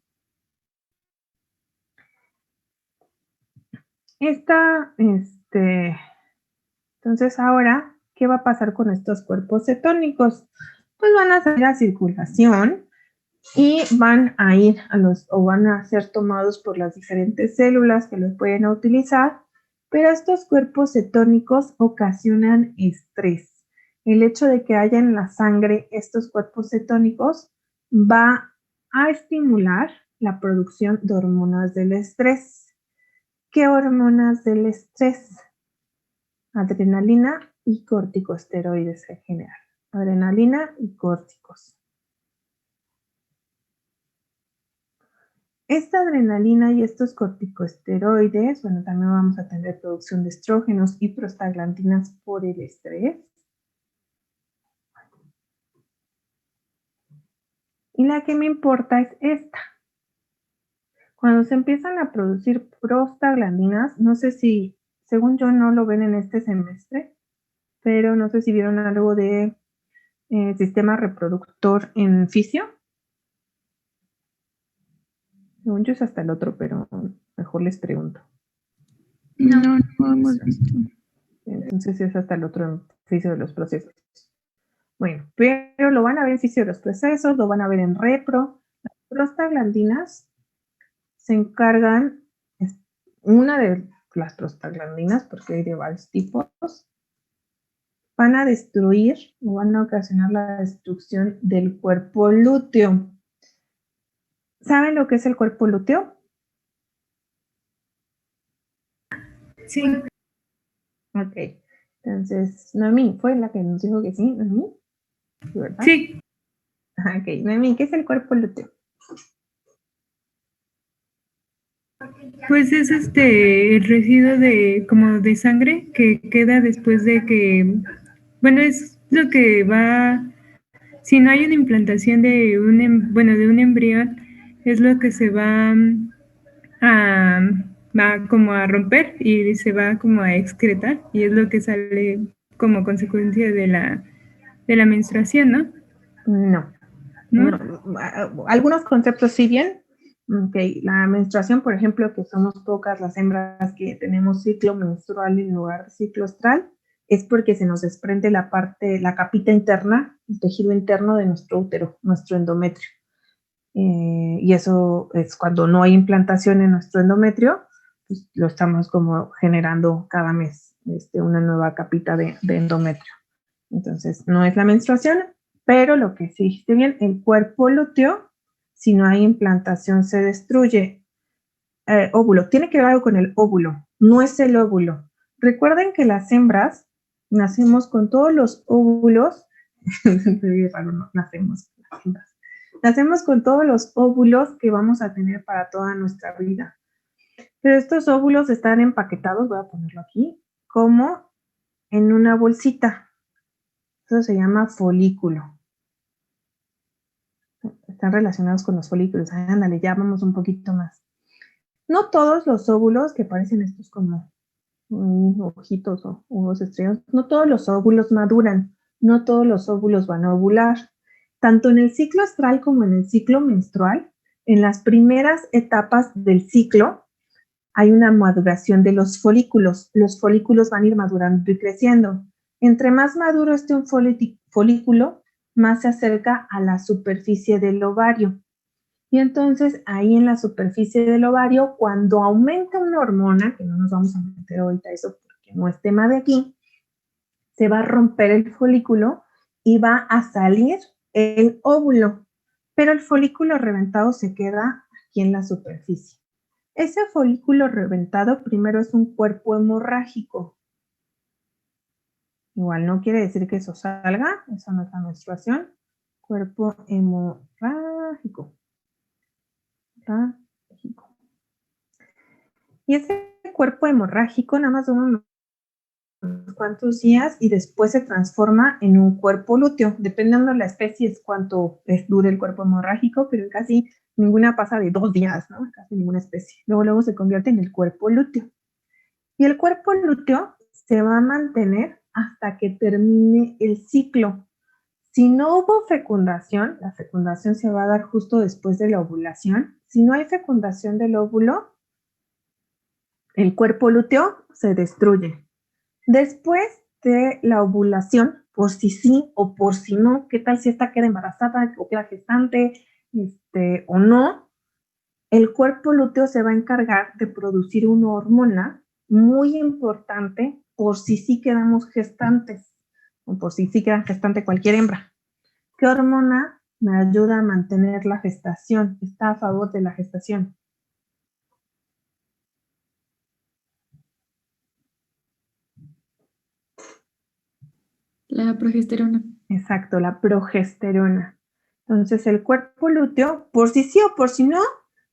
Entonces ahora, ¿qué va a pasar con estos cuerpos cetónicos? Pues van a salir a circulación y van a ir van a ser tomados por las diferentes células que los pueden utilizar, pero estos cuerpos cetónicos ocasionan estrés. el hecho de que haya en la sangre estos cuerpos cetónicos va a estimular la producción de hormonas del estrés. ¿Qué hormonas del estrés? Adrenalina y corticosteroides en general. Adrenalina y córticos. Esta adrenalina y estos corticosteroides, bueno, también vamos a tener producción de estrógenos y prostaglandinas por el estrés. Y la que me importa es esta. Cuando se empiezan a producir prostaglandinas, no sé si, según yo no lo ven en este semestre, pero no sé si vieron algo de sistema reproductor en fisio. Según yo es hasta el otro, pero mejor les pregunto. No hemos visto. Entonces es hasta el otro en fisio de los procesos. Bueno, pero lo van a ver en fisio de los procesos, lo van a ver en repro. Las prostaglandinas se encargan, una de las prostaglandinas, porque hay de varios tipos, van a destruir o van a ocasionar la destrucción del cuerpo lúteo. ¿Saben lo que es el cuerpo lúteo? Sí. Ok. Entonces, Noemí fue la que nos dijo que sí, Noemí, ¿verdad? Sí. Ok, Noemí, ¿qué es el cuerpo lúteo? Pues es el residuo como de sangre que queda después de que, bueno, es lo que va, si no hay una implantación de un embrión, es lo que se va como a romper y se va como a excretar y es lo que sale como consecuencia de la menstruación, ¿no? No. Algunos conceptos sí bien. Okay. La menstruación, por ejemplo, que somos pocas las hembras que tenemos ciclo menstrual en lugar de ciclo estral, es porque se nos desprende la capita interna, el tejido interno de nuestro útero, nuestro endometrio. Y eso es cuando no hay implantación en nuestro endometrio, pues lo estamos como generando cada mes, una nueva capita de endometrio. Entonces, no es la menstruación, pero lo que sí dijiste bien, el cuerpo lúteo, si no hay implantación, se destruye. Óvulo, tiene que ver algo con el óvulo, no es el óvulo. Recuerden que las hembras nacemos con todos los óvulos, no nacemos las hembras. Nacemos con todos los óvulos que vamos a tener para toda nuestra vida. Pero estos óvulos están empaquetados, voy a ponerlo aquí, como en una bolsita. Eso se llama folículo. Están relacionados con los folículos. Ándale, ya vamos un poquito más. No todos los óvulos, que parecen estos como ojitos o huevos estrellados, no todos los óvulos maduran. No todos los óvulos van a ovular. Tanto en el ciclo astral como en el ciclo menstrual, en las primeras etapas del ciclo, hay una maduración de los folículos. Los folículos van a ir madurando y creciendo. Entre más maduro esté un folículo, más se acerca a la superficie del ovario. Y entonces ahí en la superficie del ovario, cuando aumenta una hormona, que no nos vamos a meter ahorita eso porque no es tema de aquí, se va a romper el folículo y va a salir el óvulo. Pero el folículo reventado se queda aquí en la superficie. Ese folículo reventado primero es un cuerpo hemorrágico. Igual no quiere decir que eso salga, eso no es la menstruación. Cuerpo hemorrágico. Y ese cuerpo hemorrágico nada más dura unos cuantos días y después se transforma en un cuerpo lúteo. Dependiendo de la especie es cuánto dure el cuerpo hemorrágico, pero casi ninguna pasa de 2 días, ¿no? Casi ninguna especie. Luego se convierte en el cuerpo lúteo. Y el cuerpo lúteo se va a mantener hasta que termine el ciclo. Si no hubo fecundación, la fecundación se va a dar justo después de la ovulación. Si no hay fecundación del óvulo, el cuerpo lúteo se destruye. Después de la ovulación, por si sí o por si no, ¿qué tal si esta queda embarazada o queda gestante o no? El cuerpo lúteo se va a encargar de producir una hormona muy importante por si sí quedamos gestantes, o por si sí queda gestante cualquier hembra. ¿Qué hormona me ayuda a mantener la gestación? Está a favor de la gestación. La progesterona. Exacto, la progesterona. Entonces el cuerpo lúteo, por si sí o por si no,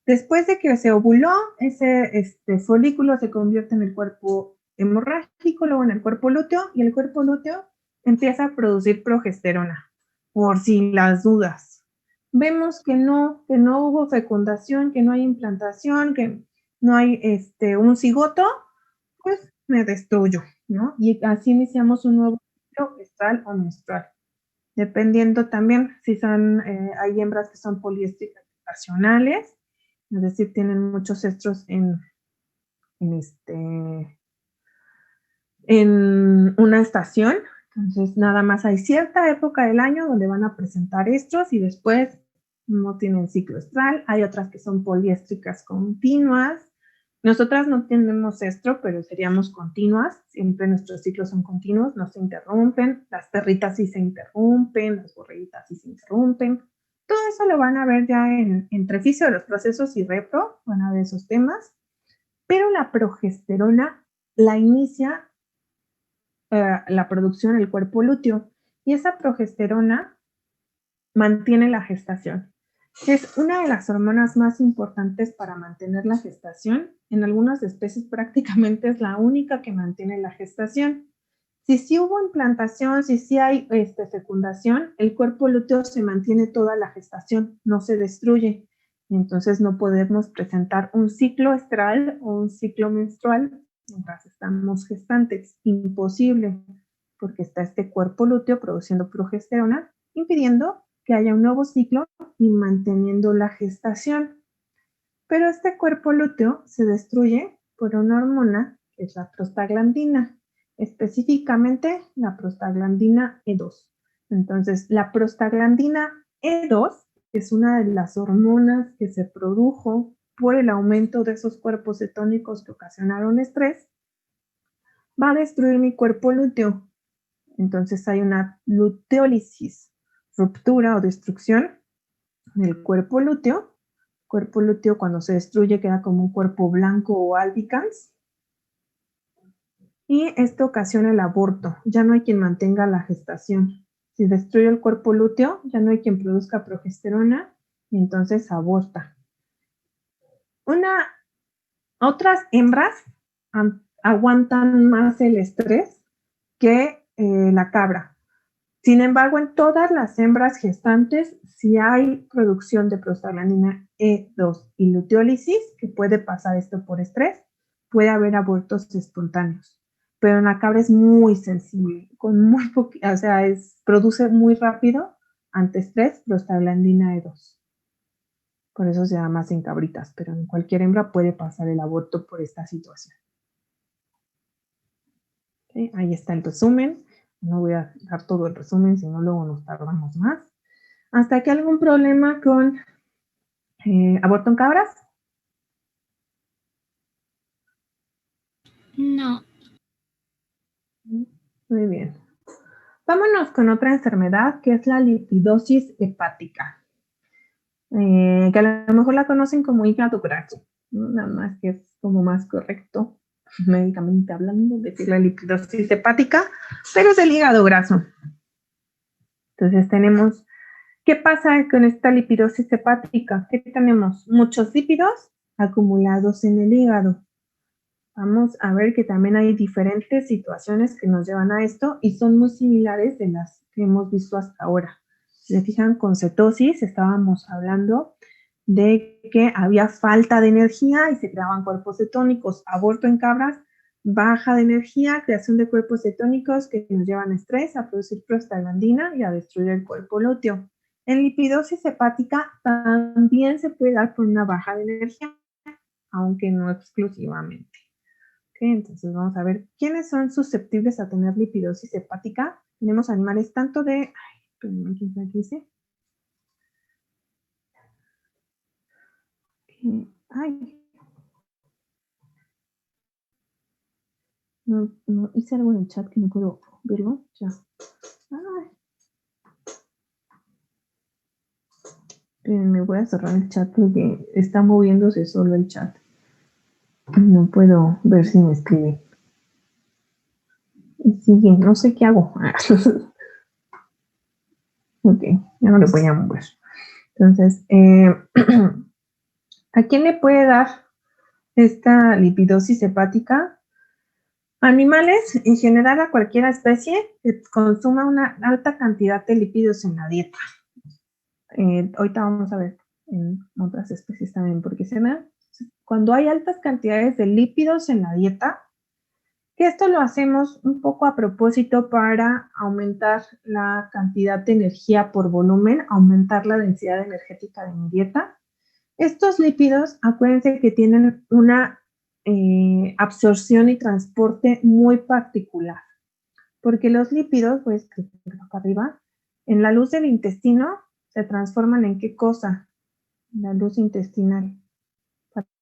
después de que se ovuló, ese folículo se convierte en el cuerpo hemorrágico, luego en el cuerpo lúteo, y el cuerpo lúteo empieza a producir progesterona, por si las dudas. Vemos que no hubo fecundación, que no hay implantación, que no hay un cigoto, pues me destruyo, ¿no? Y así iniciamos un nuevo ciclo estral o menstrual. Dependiendo también si son, hay hembras que son poliéstricas estacionales, es decir, tienen muchos estros en una estación. Entonces, nada más hay cierta época del año donde van a presentar estros y después no tienen ciclo estral. Hay otras que son poliéstricas continuas. Nosotras no tenemos estro, pero seríamos continuas. Siempre nuestros ciclos son continuos, no se interrumpen. Las perritas sí se interrumpen, las borreguitas sí se interrumpen. Todo eso lo van a ver ya entre fisio de los procesos y repro, van a ver esos temas. Pero la progesterona la inicia la producción del cuerpo lúteo y esa progesterona mantiene la gestación. Es una de las hormonas más importantes para mantener la gestación. En algunas especies prácticamente es la única que mantiene la gestación. Si sí hubo implantación, si sí hay fecundación, el cuerpo lúteo se mantiene toda la gestación, no se destruye. Entonces no podemos presentar un ciclo estral o un ciclo menstrual mientras estamos gestantes. Imposible, porque está este cuerpo lúteo produciendo progesterona, impidiendo que haya un nuevo ciclo y manteniendo la gestación. Pero este cuerpo lúteo se destruye por una hormona que es la prostaglandina, específicamente la prostaglandina E2. Entonces, la prostaglandina E2 es una de las hormonas que se produjo por el aumento de esos cuerpos cetónicos que ocasionaron estrés, va a destruir mi cuerpo lúteo. Entonces hay una luteólisis, ruptura o destrucción del cuerpo lúteo. Cuerpo lúteo cuando se destruye queda como un cuerpo blanco o albicans. Y esto ocasiona el aborto. Ya no hay quien mantenga la gestación. Si destruye el cuerpo lúteo, ya no hay quien produzca progesterona y entonces aborta. Otras hembras aguantan más el estrés que la cabra. Sin embargo, en todas las hembras gestantes, si hay producción de prostaglandina E2 y luteólisis, que puede pasar esto por estrés, puede haber abortos espontáneos. Pero en la cabra es muy sensible, con muy o sea, produce muy rápido ante estrés prostaglandina E2. Por eso se llama más en cabritas, pero en cualquier hembra puede pasar el aborto por esta situación. ¿Okay? Ahí está el resumen. No voy a dar todo el resumen, si no luego nos tardamos más. ¿Hasta aquí algún problema con aborto en cabras? No. Muy bien. Vámonos con otra enfermedad que es la lipidosis hepática, que a lo mejor la conocen como hígado graso, ¿no? Nada más que es como más correcto médicamente hablando decir la lipidosis hepática, pero es del hígado graso. Entonces tenemos, ¿qué pasa con esta lipidosis hepática? ¿Qué tenemos? Muchos lípidos acumulados en el hígado. Vamos a ver que también hay diferentes situaciones que nos llevan a esto y son muy similares de las que hemos visto hasta ahora. Si se fijan, con cetosis estábamos hablando de que había falta de energía y se creaban cuerpos cetónicos. Aborto en cabras, baja de energía, creación de cuerpos cetónicos que nos llevan a estrés, a producir prostaglandina y a destruir el cuerpo lúteo. En lipidosis hepática también se puede dar por una baja de energía, aunque no exclusivamente. Okay, entonces vamos a ver quiénes son susceptibles a tener lipidosis hepática. Tenemos animales tanto de... ¿quién dice? No, hice algo en el chat que no puedo verlo. Ya. Ay. Me voy a cerrar el chat porque está moviéndose solo el chat. No puedo ver si me escribe. Y sigue, no sé qué hago. Ok, ya no le voy a mover. Entonces, ¿a quién le puede dar esta lipidosis hepática? Animales, en general a cualquier especie que consuma una alta cantidad de lípidos en la dieta. Ahorita vamos a ver en otras especies también, porque se da cuando hay altas cantidades de lípidos en la dieta, que esto lo hacemos un poco a propósito para aumentar la cantidad de energía por volumen, aumentar la densidad energética de mi dieta. Estos lípidos, acuérdense que tienen una absorción y transporte muy particular, porque los lípidos, pues, que acá arriba, en la luz del intestino, se transforman en ¿qué cosa? La luz intestinal,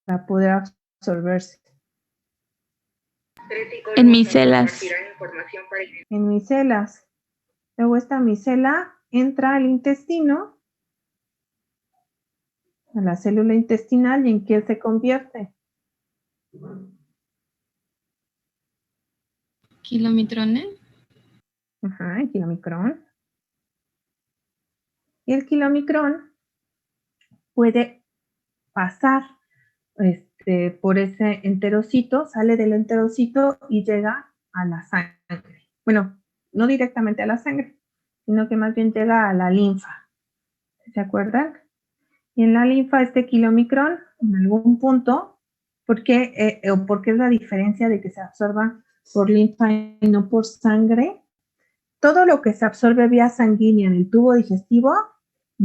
para poder absorberse. En micelas. En micelas. Luego esta micela entra al intestino, a la célula intestinal, ¿y en qué se convierte? ¿Kilomitrones? Ajá, el kilomicrón. Y el kilomicrón puede pasar por ese enterocito, sale del enterocito y llega a la sangre. Bueno, no directamente a la sangre, sino que más bien llega a la linfa. ¿Se acuerdan? Y en la linfa este kilomicrón, en algún punto, ¿por qué es la diferencia de que se absorba por linfa y no por sangre? Todo lo que se absorbe vía sanguínea en el tubo digestivo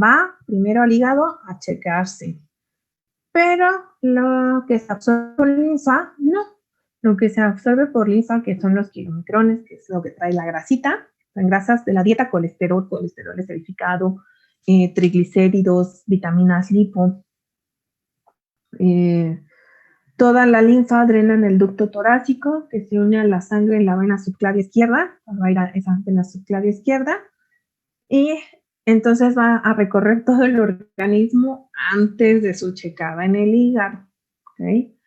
va primero al hígado a checarse. Pero lo que se absorbe por linfa, no. Lo que se absorbe por linfa, que son los kilomicrones, que es lo que trae la grasita, son grasas de la dieta, colesterol esterificado, triglicéridos, vitaminas lipo. Toda la linfa drena en el ducto torácico, que se une a la sangre en la vena subclavia izquierda, va a ir a esa vena subclavia izquierda, y entonces va a recorrer todo el organismo antes de su checada en el hígado. ¿Okay?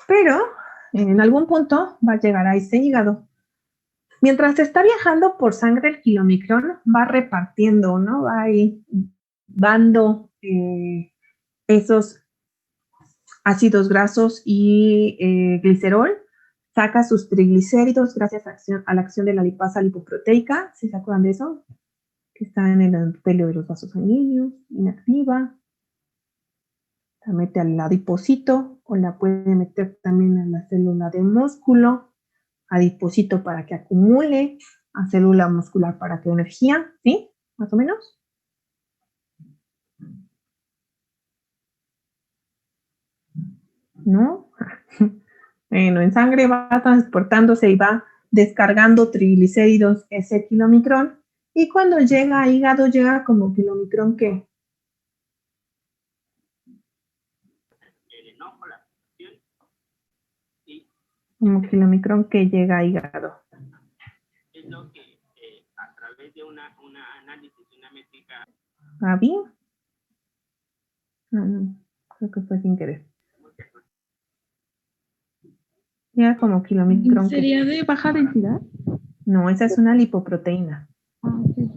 Pero en algún punto va a llegar a ese hígado. Mientras está viajando por sangre el kilomicrón, va repartiendo, ¿no? Va ahí dando esos ácidos grasos y glicerol, saca sus triglicéridos gracias a la acción de la lipasa lipoproteica, ¿sí se acuerdan de eso? Que está en el endotelio de los vasos sanguíneos, inactiva, la mete al adipocito o la puede meter también a la célula de músculo, adipocito para que acumule, a célula muscular para que dé energía, ¿sí? Más o menos. ¿No? Bueno, en sangre va transportándose y va descargando triglicéridos ese kilomicrón, y cuando llega a hígado llega como kilomicrón ¿qué? Como kilomicrón que llega a hígado. Es lo que a través de una análisis, una métrica. ¿Gaby? Creo que fue sin querer. Llega como kilomicrón. ¿Sería de baja densidad? No, esa es una lipoproteína. Ah, okay.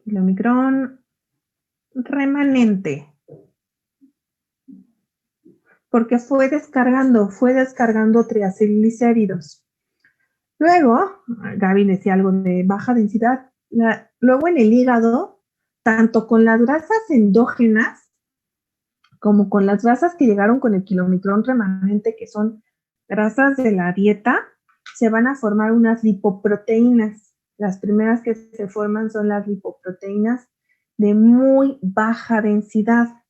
Kilomicrón remanente. Porque fue descargando triacilglicéridos. Luego, Gaby decía algo de baja densidad. Luego en el hígado, tanto con las grasas endógenas como con las grasas que llegaron con el kilomicrón remanente, que son grasas de la dieta, se van a formar unas lipoproteínas. Las primeras que se forman son las lipoproteínas de muy baja densidad.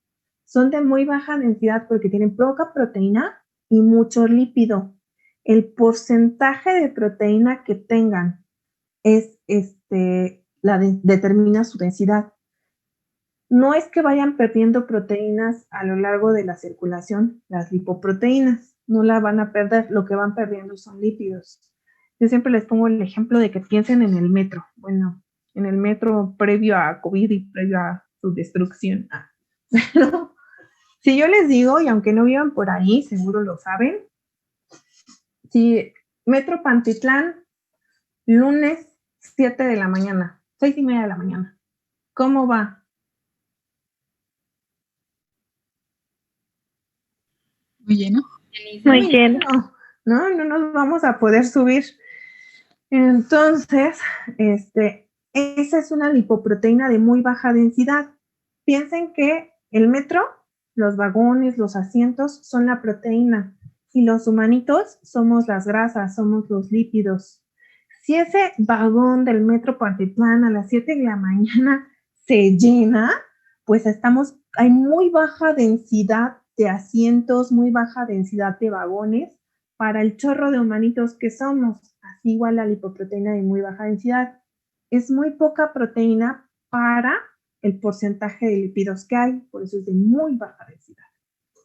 Son de muy baja densidad porque tienen poca proteína y mucho lípido. El porcentaje de proteína que tengan es determina su densidad. No es que vayan perdiendo proteínas a lo largo de la circulación, las lipoproteínas, no la van a perder, lo que van perdiendo son lípidos. Yo siempre les pongo el ejemplo de que piensen en el metro. Bueno, en el metro previo a COVID y previo a su destrucción. Pero si yo les digo, y aunque no vivan por ahí, seguro lo saben, si Metro Pantitlán, lunes 7 de la mañana, 6:30 de la mañana, ¿cómo va? Muy lleno. Muy lleno. No nos vamos a poder subir. Entonces, esa es una lipoproteína de muy baja densidad. Piensen que el metro, los vagones, los asientos son la proteína y los humanitos somos las grasas, somos los lípidos. Si ese vagón del metro Pantitlán a las 7 de la mañana se llena, pues hay muy baja densidad de asientos, muy baja densidad de vagones para el chorro de humanitos que somos. Así igual la lipoproteína de muy baja densidad. Es muy poca proteína para el porcentaje de lípidos que hay, por eso es de muy baja densidad.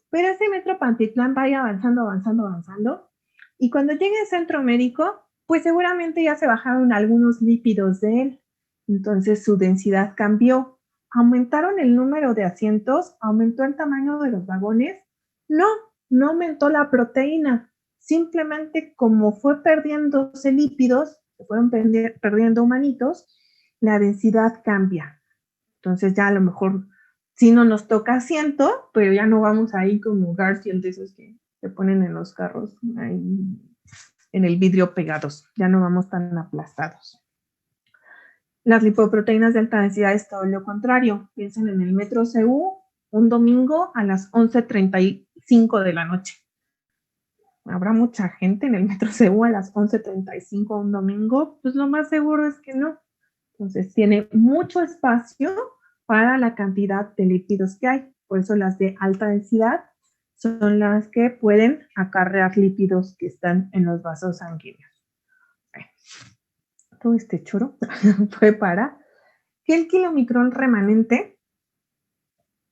Pero ese metro Pantitlán va avanzando, y cuando llegue al centro médico, pues seguramente ya se bajaron algunos lípidos de él, entonces su densidad cambió. ¿Aumentaron el número de asientos? ¿Aumentó el tamaño de los vagones? No aumentó la proteína, simplemente como fue perdiéndose lípidos, se fueron perdiendo humanitos, la densidad cambia. Entonces ya a lo mejor sí no nos toca asiento, pero ya no vamos ahí como Garfield, de esos que se ponen en los carros, ahí en el vidrio pegados, ya no vamos tan aplastados. Las lipoproteínas de alta densidad es todo lo contrario. Piensen en el Metro CU, un domingo a las 11:35 de la noche. ¿Habrá mucha gente en el Metro CU a las 11:35 un domingo? Pues lo más seguro es que no. Entonces tiene mucho espacio para la cantidad de lípidos que hay. Por eso las de alta densidad son las que pueden acarrear lípidos que están en los vasos sanguíneos. Todo este choro fue para que el kilomicrón remanente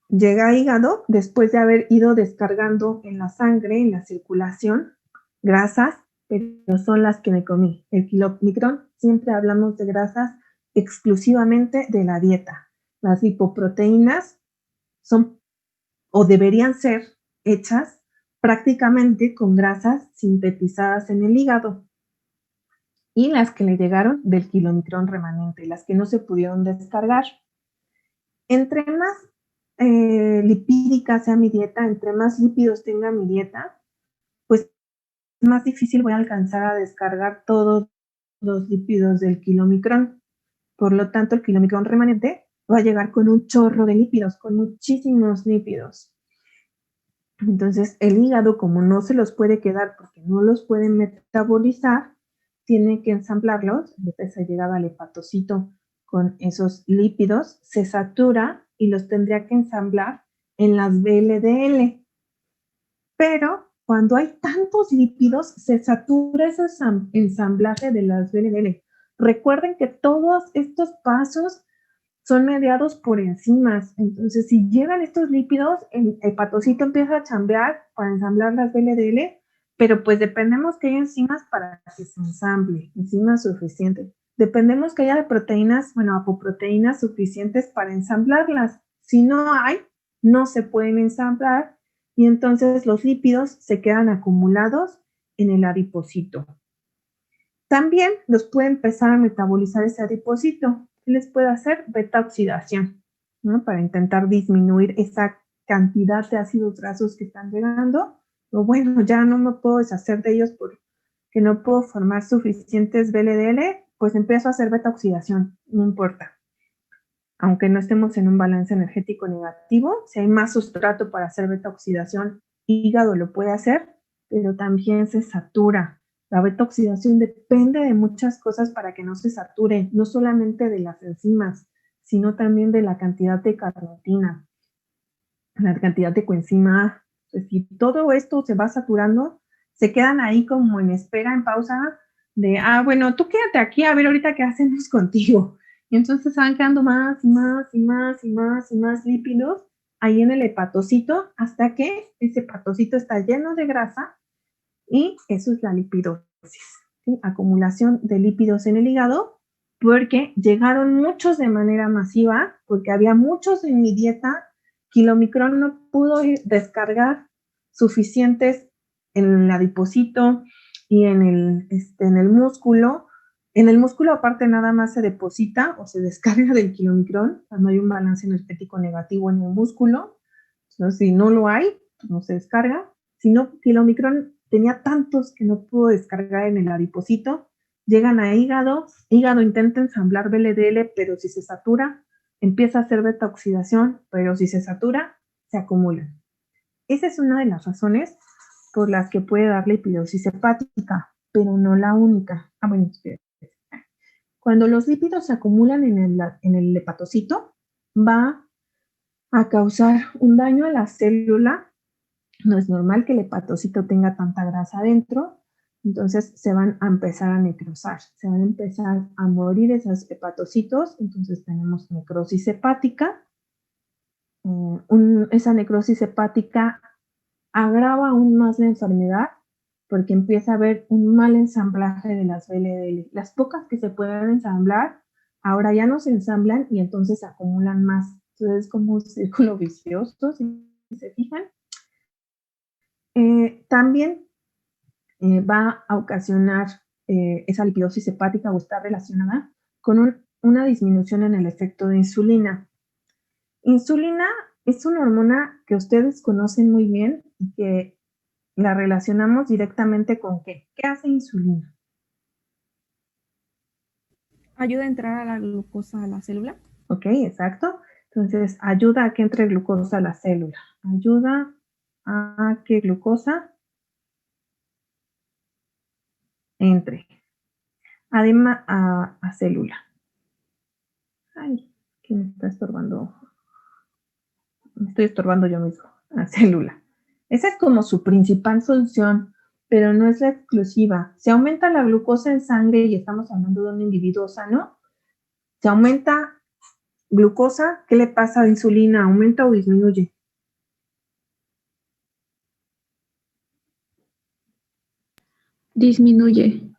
llegue a hígado después de haber ido descargando en la sangre, en la circulación, grasas, pero son las que me comí. El kilomicrón, siempre hablamos de grasas exclusivamente de la dieta. Las lipoproteínas son o deberían ser hechas prácticamente con grasas sintetizadas en el hígado, y las que le llegaron del kilomicrón remanente, las que no se pudieron descargar. Entre más lipídica sea mi dieta, entre más lípidos tenga mi dieta, pues más difícil voy a alcanzar a descargar todos los lípidos del kilomicrón. Por lo tanto, el kilomicrón remanente va a llegar con un chorro de lípidos, con muchísimos lípidos. Entonces, el hígado, como no se los puede quedar porque no los puede metabolizar, tiene que ensamblarlos. Entonces, se llegaba al hepatocito con esos lípidos, se satura y los tendría que ensamblar en las VLDL. Pero cuando hay tantos lípidos, se satura ese ensamblaje de las VLDL. Recuerden que todos estos pasos son mediados por enzimas. Entonces, si llegan estos lípidos, el hepatocito empieza a chambear para ensamblar las VLDL, pero pues dependemos que haya enzimas para que se ensamble, enzimas suficientes. Dependemos que haya proteínas, apoproteínas suficientes para ensamblarlas. Si no hay, no se pueden ensamblar y entonces los lípidos se quedan acumulados en el adipocito. También los puede empezar a metabolizar ese adipocito. ¿Qué les puede hacer? Beta oxidación, ¿no? Para intentar disminuir esa cantidad de ácidos grasos que están llegando. O bueno, ya no me puedo deshacer de ellos porque no puedo formar suficientes VLDL, pues empiezo a hacer beta oxidación, no importa. Aunque no estemos en un balance energético negativo, si hay más sustrato para hacer beta oxidación, hígado lo puede hacer, pero también se satura. La beta oxidación depende de muchas cosas para que no se sature, no solamente de las enzimas, sino también de la cantidad de carnitina, la cantidad de coenzima A. Pues si todo esto se va saturando, se quedan ahí como en espera, en pausa, de, bueno, tú quédate aquí, a ver ahorita qué hacemos contigo. Y entonces van quedando más lípidos ahí en el hepatocito, hasta que ese hepatocito está lleno de grasa, y eso es la lipidosis. ¿sí? Acumulación de lípidos en el hígado, porque llegaron muchos de manera masiva, porque había muchos en mi dieta. Kilomicron no pudo descargar suficientes en el adipocito y en el músculo. En el músculo aparte nada más se deposita o se descarga del kilomicron cuando hay un balance energético negativo en el músculo. Entonces, si no lo hay, no se descarga. Si no, kilomicron tenía tantos que no pudo descargar en el adipocito. Llegan a hígado intenta ensamblar VLDL, pero si se satura, empieza a hacer beta oxidación, pero si se satura, se acumulan. Esa es una de las razones por las que puede dar lipidosis hepática, pero no la única. Bueno, espera. Cuando los lípidos se acumulan en el hepatocito, va a causar un daño a la célula. No es normal que el hepatocito tenga tanta grasa adentro, entonces se van a empezar a necrosar, se van a empezar a morir esos hepatocitos, entonces tenemos necrosis hepática. Esa necrosis hepática agrava aún más la enfermedad porque empieza a haber un mal ensamblaje de las VLDL. Las pocas que se pueden ensamblar, ahora ya no se ensamblan y entonces se acumulan más. Entonces es como un círculo vicioso, si se fijan. También va a ocasionar esa lipidosis hepática o está relacionada con una disminución en el efecto de insulina. Insulina es una hormona que ustedes conocen muy bien y que la relacionamos directamente con ¿qué? ¿Qué hace insulina? Ayuda a entrar a la glucosa a la célula. Ok, exacto. Entonces, ayuda a que entre glucosa a la célula. Ayuda a que glucosa entre. Además, a célula. Ay, ¿qué me está estorbando? Me estoy estorbando yo mismo. A célula. Esa es como su principal función, pero no es la exclusiva. Si aumenta la glucosa en sangre, y estamos hablando de un individuo sano, si aumenta glucosa, ¿qué le pasa a insulina? ¿Aumenta o disminuye? Disminuye.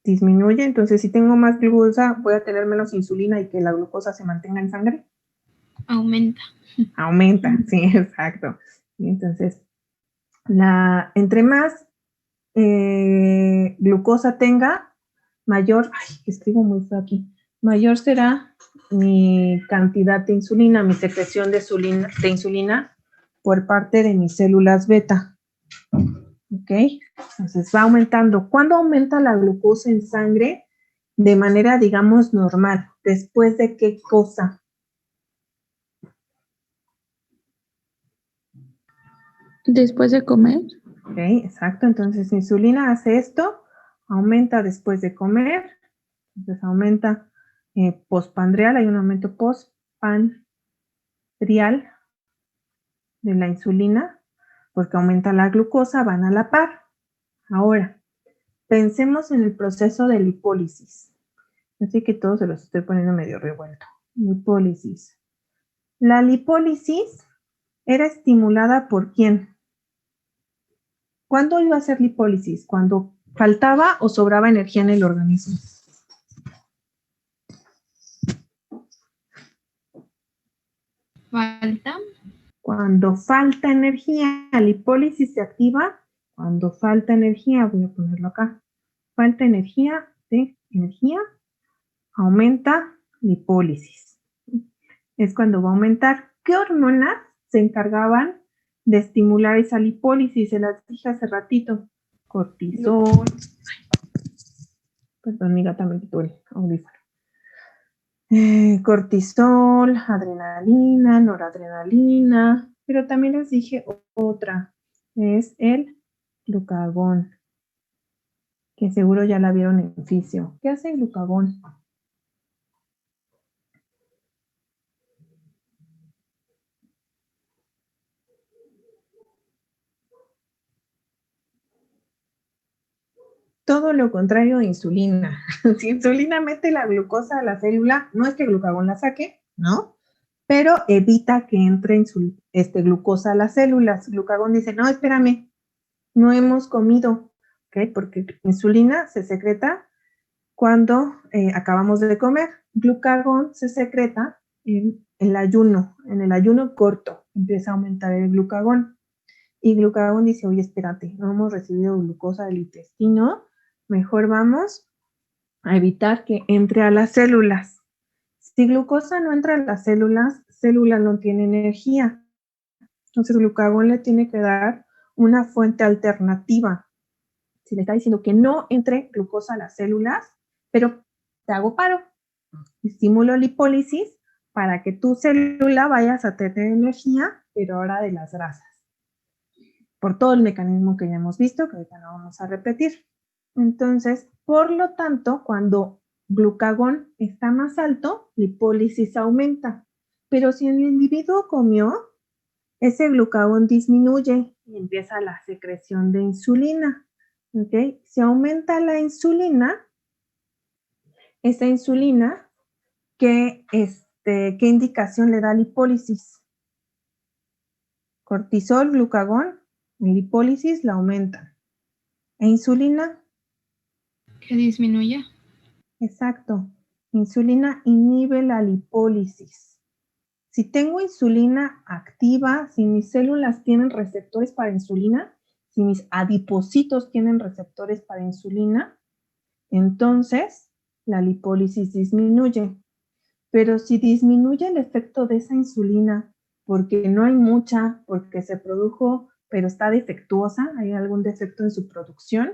Disminuye, entonces si tengo más glucosa, voy a tener menos insulina y que la glucosa se mantenga en sangre. Aumenta. Aumenta, sí, exacto. Y entonces, entre más glucosa tenga, mayor, ay, escribo muy feo aquí, mayor será mi cantidad de insulina, mi secreción de insulina por parte de mis células beta. ¿Ok? Entonces va aumentando. ¿Cuándo aumenta la glucosa en sangre? De manera, digamos, normal. ¿Después de qué cosa? Después de comer. Ok, exacto. Entonces, insulina hace esto, aumenta después de comer. Entonces, aumenta postpandrial, hay un aumento postpandrial de la insulina, porque aumenta la glucosa, van a la par. Ahora, pensemos en el proceso de lipólisis. Así que todos se los estoy poniendo medio revuelto. Lipólisis. La lipólisis era estimulada por ¿quién? ¿Cuándo iba a ser lipólisis? ¿Cuando faltaba o sobraba energía en el organismo? Falta. Cuando falta energía, la lipólisis se activa. Cuando falta energía, voy a ponerlo acá. Falta energía, aumenta lipólisis. Es cuando va a aumentar. ¿Qué hormonas se encargaban de estimular esa lipólisis? Se las dije hace ratito. Cortisol. Perdón, mi gata me quitó el audífono. Cortisol, adrenalina, noradrenalina, pero también les dije otra, es el glucagón, que seguro ya la vieron en fisio. ¿Qué hace el glucagón? Todo lo contrario de insulina. Si insulina mete la glucosa a la célula, no es que el glucagón la saque, ¿no? Pero evita que entre glucosa a las células. Glucagón dice, no, espérame, no hemos comido. ¿ok? Porque insulina se secreta cuando acabamos de comer. Glucagón se secreta en el ayuno corto, empieza a aumentar el glucagón. Y glucagón dice, oye, espérate, no hemos recibido glucosa del intestino, mejor vamos a evitar que entre a las células. Si glucosa no entra a las células, célula no tiene energía. Entonces, glucagón le tiene que dar una fuente alternativa. Si le está diciendo que no entre glucosa a las células, pero te hago paro, estimulo lipólisis para que tu célula vayas a tener energía, pero ahora de las grasas. Por todo el mecanismo que ya hemos visto, que ahorita no vamos a repetir. Entonces, por lo tanto, cuando glucagón está más alto, lipólisis aumenta. Pero si el individuo comió, ese glucagón disminuye y empieza la secreción de insulina. ¿Okay? Si aumenta la insulina, esa insulina, ¿qué indicación le da lipólisis? Cortisol, glucagón, lipólisis la aumenta. ¿E insulina? Que disminuya. Exacto. Insulina inhibe la lipólisis. Si tengo insulina activa, si mis células tienen receptores para insulina, si mis adipocitos tienen receptores para insulina, entonces la lipólisis disminuye. Pero si disminuye el efecto de esa insulina porque no hay mucha, porque se produjo, pero está defectuosa, hay algún defecto en su producción,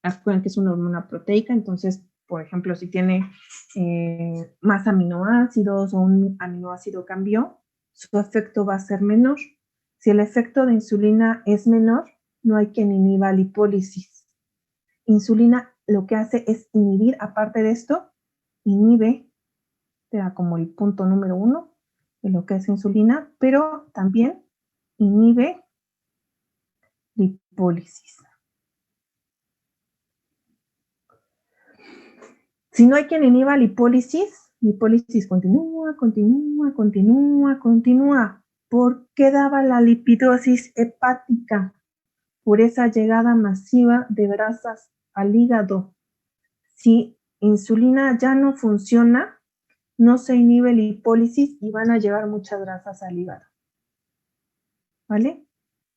acuérdense que es una hormona proteica, entonces, por ejemplo, si tiene más aminoácidos o un aminoácido cambió, su efecto va a ser menor. Si el efecto de insulina es menor, no hay quien inhiba lipólisis. Insulina lo que hace es inhibir, aparte de esto, inhibe, era como el punto número 1 de lo que es insulina, pero también inhibe lipólisis. Si no hay quien inhiba lipólisis continúa. ¿Por qué daba la lipidosis hepática? Por esa llegada masiva de grasas al hígado. Si insulina ya no funciona, no se inhibe lipólisis y van a llegar muchas grasas al hígado. ¿Vale?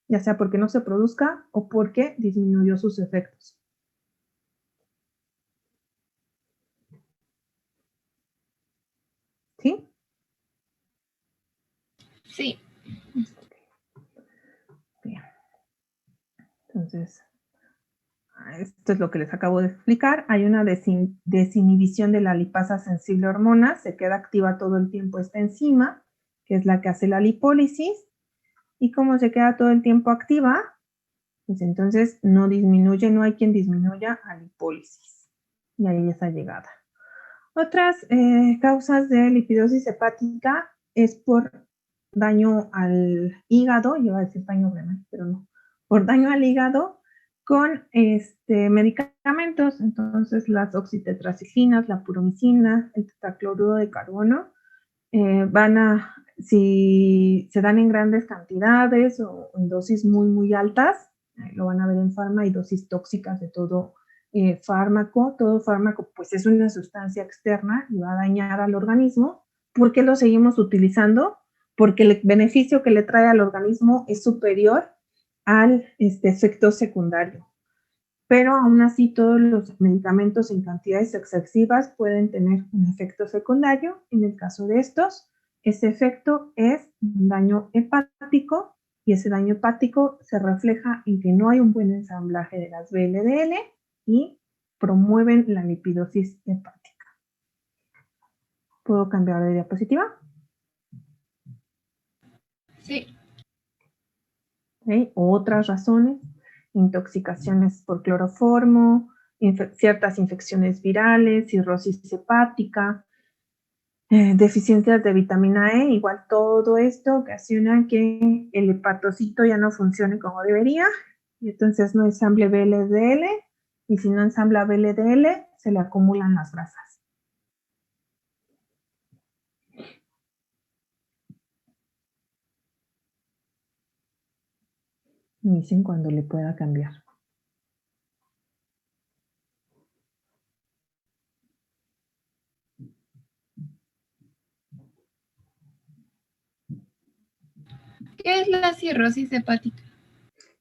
Ya sea porque no se produzca o porque disminuyó sus efectos. ¿Sí? Sí. Bien. Entonces, esto es lo que les acabo de explicar. Hay una desinhibición de la lipasa sensible a hormonas. Se queda activa todo el tiempo esta enzima, que es la que hace la lipólisis. Y como se queda todo el tiempo activa, pues entonces no disminuye, no hay quien disminuya a lipólisis. Y ahí esa llegada. Otras causas de lipidosis hepática es por daño al hígado, yo iba a decir daño renal, pero no, por daño al hígado con medicamentos, entonces las oxitetraciclinas, la puromicina, el tetracloruro de carbono, si se dan en grandes cantidades o en dosis muy altas, lo van a ver en farma, hay dosis tóxicas de todo fármaco. Todo fármaco pues es una sustancia externa y va a dañar al organismo. ¿Por qué lo seguimos utilizando? Porque el beneficio que le trae al organismo es superior al efecto secundario. Pero aún así todos los medicamentos en cantidades excesivas pueden tener un efecto secundario. En el caso de estos, ese efecto es un daño hepático y ese daño hepático se refleja en que no hay un buen ensamblaje de las VLDL y promueven la lipidosis hepática. ¿Puedo cambiar de diapositiva? Sí. ¿Okay? Otras razones, intoxicaciones por cloroformo, ciertas infecciones virales, cirrosis hepática, deficiencias de vitamina E, igual todo esto ocasiona que el hepatocito ya no funcione como debería, y entonces no ensamble VLDL, y si no ensambla VLDL, se le acumulan las grasas. Me dicen cuando le pueda cambiar. ¿Qué es la cirrosis hepática?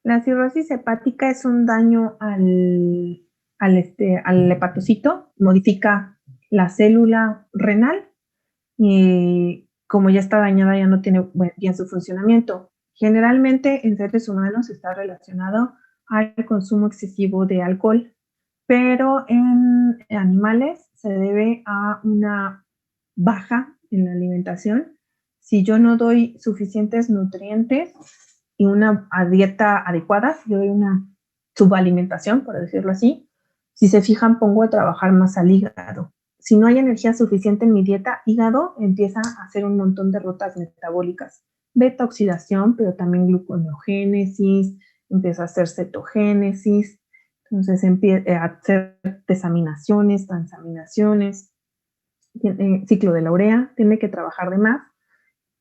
La cirrosis hepática es un daño al hepatocito, modifica la célula renal y como ya está dañada ya no tiene bien su funcionamiento. Generalmente en seres humanos está relacionado al consumo excesivo de alcohol, pero en animales se debe a una baja en la alimentación. Si yo no doy suficientes nutrientes y una dieta adecuada, si doy una subalimentación, por decirlo así, si se fijan, pongo a trabajar más al hígado. Si no hay energía suficiente en mi dieta, hígado empieza a hacer un montón de rutas metabólicas. Beta oxidación, pero también gluconeogénesis, empieza a hacer cetogénesis, entonces empieza a hacer desaminaciones, transaminaciones, ciclo de la urea, tiene que trabajar de más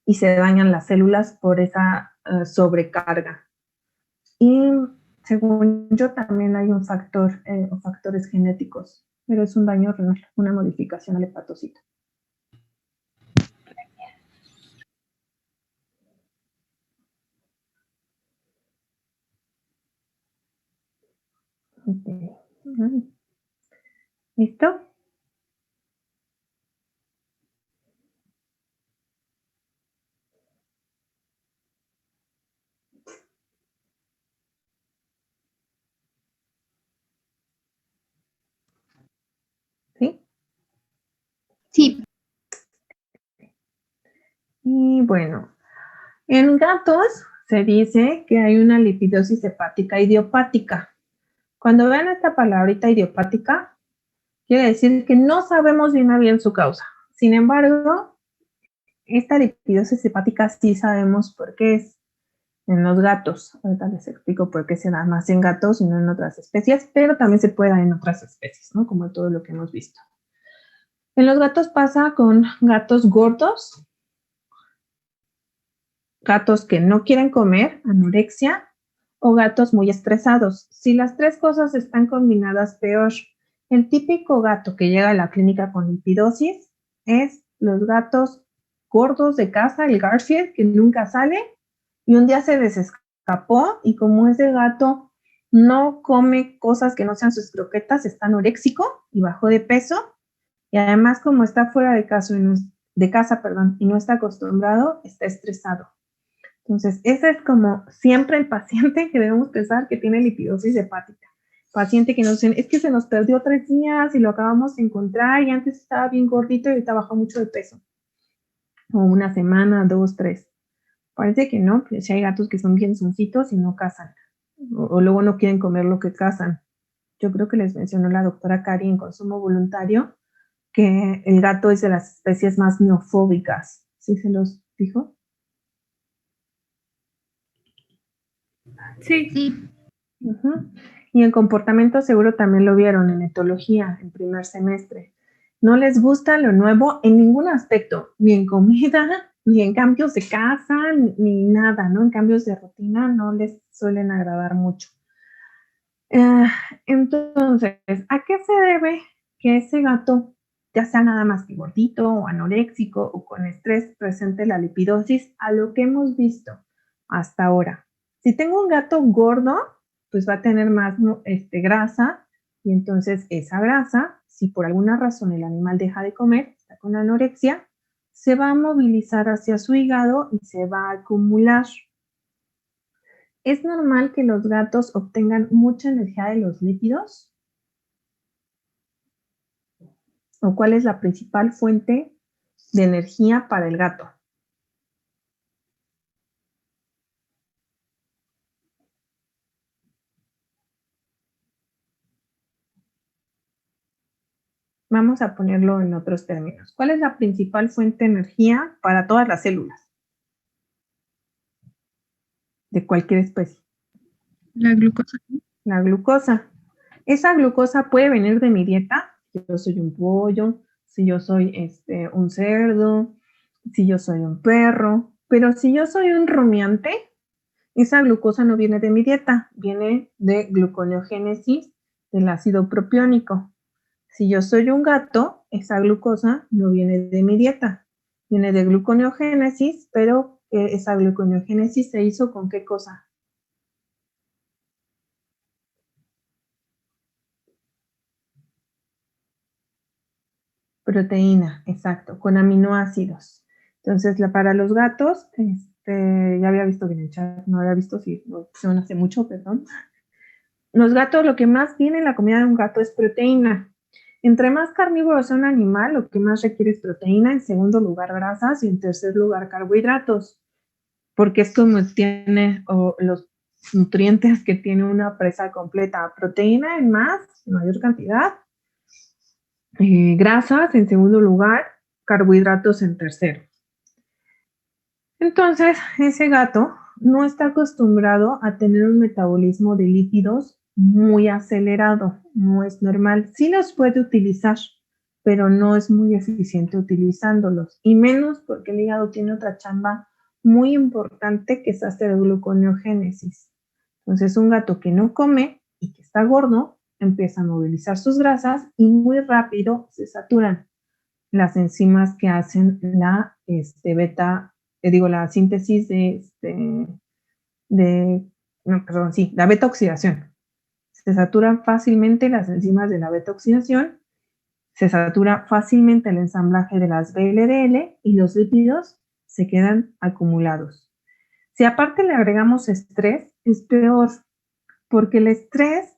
y se dañan las células por esa sobrecarga. Y según yo también hay un factor o factores genéticos, pero es un daño renal, una modificación al hepatocito. Okay. ¿Listo? ¿Sí? Sí. Y bueno, en gatos se dice que hay una lipidosis hepática idiopática. Cuando vean esta palabrita idiopática, quiere decir que no sabemos bien su causa. Sin embargo, esta lipidosis hepática sí sabemos por qué es en los gatos. Ahorita les explico por qué se da más en gatos y no en otras especies, pero también se puede dar en otras especies, ¿no? Como todo lo que hemos visto. En los gatos pasa con gatos gordos, gatos que no quieren comer, anorexia, o gatos muy estresados. Si las tres cosas están combinadas, peor. El típico gato que llega a la clínica con lipidosis es los gatos gordos de casa, el Garfield, que nunca sale, y un día se escapó, y como ese gato no come cosas que no sean sus croquetas, está anoréxico y bajó de peso, y además como está fuera de casa y no está acostumbrado, está estresado. Entonces, ese es como siempre el paciente que debemos pensar que tiene lipidosis hepática. Paciente que nos dicen, es que se nos perdió 3 días y lo acabamos de encontrar y antes estaba bien gordito y ahorita bajó mucho de peso. O una semana, 2, 3. Parece que no, que si hay gatos que son bien soncitos y no cazan. O luego no quieren comer lo que cazan. Yo creo que les mencionó la doctora Cari en consumo voluntario que el gato es de las especies más neofóbicas. ¿Sí se los dijo? Sí. Sí. Uh-huh. Y en comportamiento seguro también lo vieron en etología, en primer semestre. No les gusta lo nuevo en ningún aspecto, ni en comida, ni en cambios de casa, ni nada, ¿no? En cambios de rutina no les suelen agradar mucho. Entonces, ¿a qué se debe que ese gato, ya sea nada más que gordito o anoréxico o con estrés, presente la lipidosis? A lo que hemos visto hasta ahora. Si tengo un gato gordo, pues va a tener más grasa, y entonces esa grasa, si por alguna razón el animal deja de comer, está con anorexia, se va a movilizar hacia su hígado y se va a acumular. ¿Es normal que los gatos obtengan mucha energía de los lípidos? ¿O cuál es la principal fuente de energía para el gato? Vamos a ponerlo en otros términos. ¿Cuál es la principal fuente de energía para todas las células de cualquier especie? La glucosa. La glucosa. Esa glucosa puede venir de mi dieta. Si yo soy un pollo, si yo soy un cerdo, si yo soy un perro. Pero si yo soy un rumiante, esa glucosa no viene de mi dieta, viene de gluconeogénesis del ácido propiónico. Si yo soy un gato, esa glucosa no viene de mi dieta, viene de gluconeogénesis, pero que esa gluconeogénesis se hizo con qué cosa. Proteína, exacto, con aminoácidos. Entonces, para los gatos, ya había visto que en el chat, no había visto si lo pusieron hace mucho, perdón. Los gatos, lo que más tiene en la comida de un gato es proteína. Entre más carnívoro sea un animal, lo que más requiere es proteína, en segundo lugar grasas y en tercer lugar carbohidratos, porque es como tiene los nutrientes que tiene una presa completa. Proteína en mayor cantidad, grasas en segundo lugar, carbohidratos en tercero. Entonces, ese gato no está acostumbrado a tener un metabolismo de lípidos muy acelerado, no es normal. Sí los puede utilizar, pero no es muy eficiente utilizándolos, y menos porque el hígado tiene otra chamba muy importante que es hacer gluconeogénesis. Entonces, un gato que no come y que está gordo empieza a movilizar sus grasas y muy rápido se saturan las enzimas que hacen la la síntesis la beta oxidación. Se saturan fácilmente las enzimas de la beta oxidación, se satura fácilmente el ensamblaje de las VLDL y los lípidos se quedan acumulados. Si aparte le agregamos estrés, es peor, porque el estrés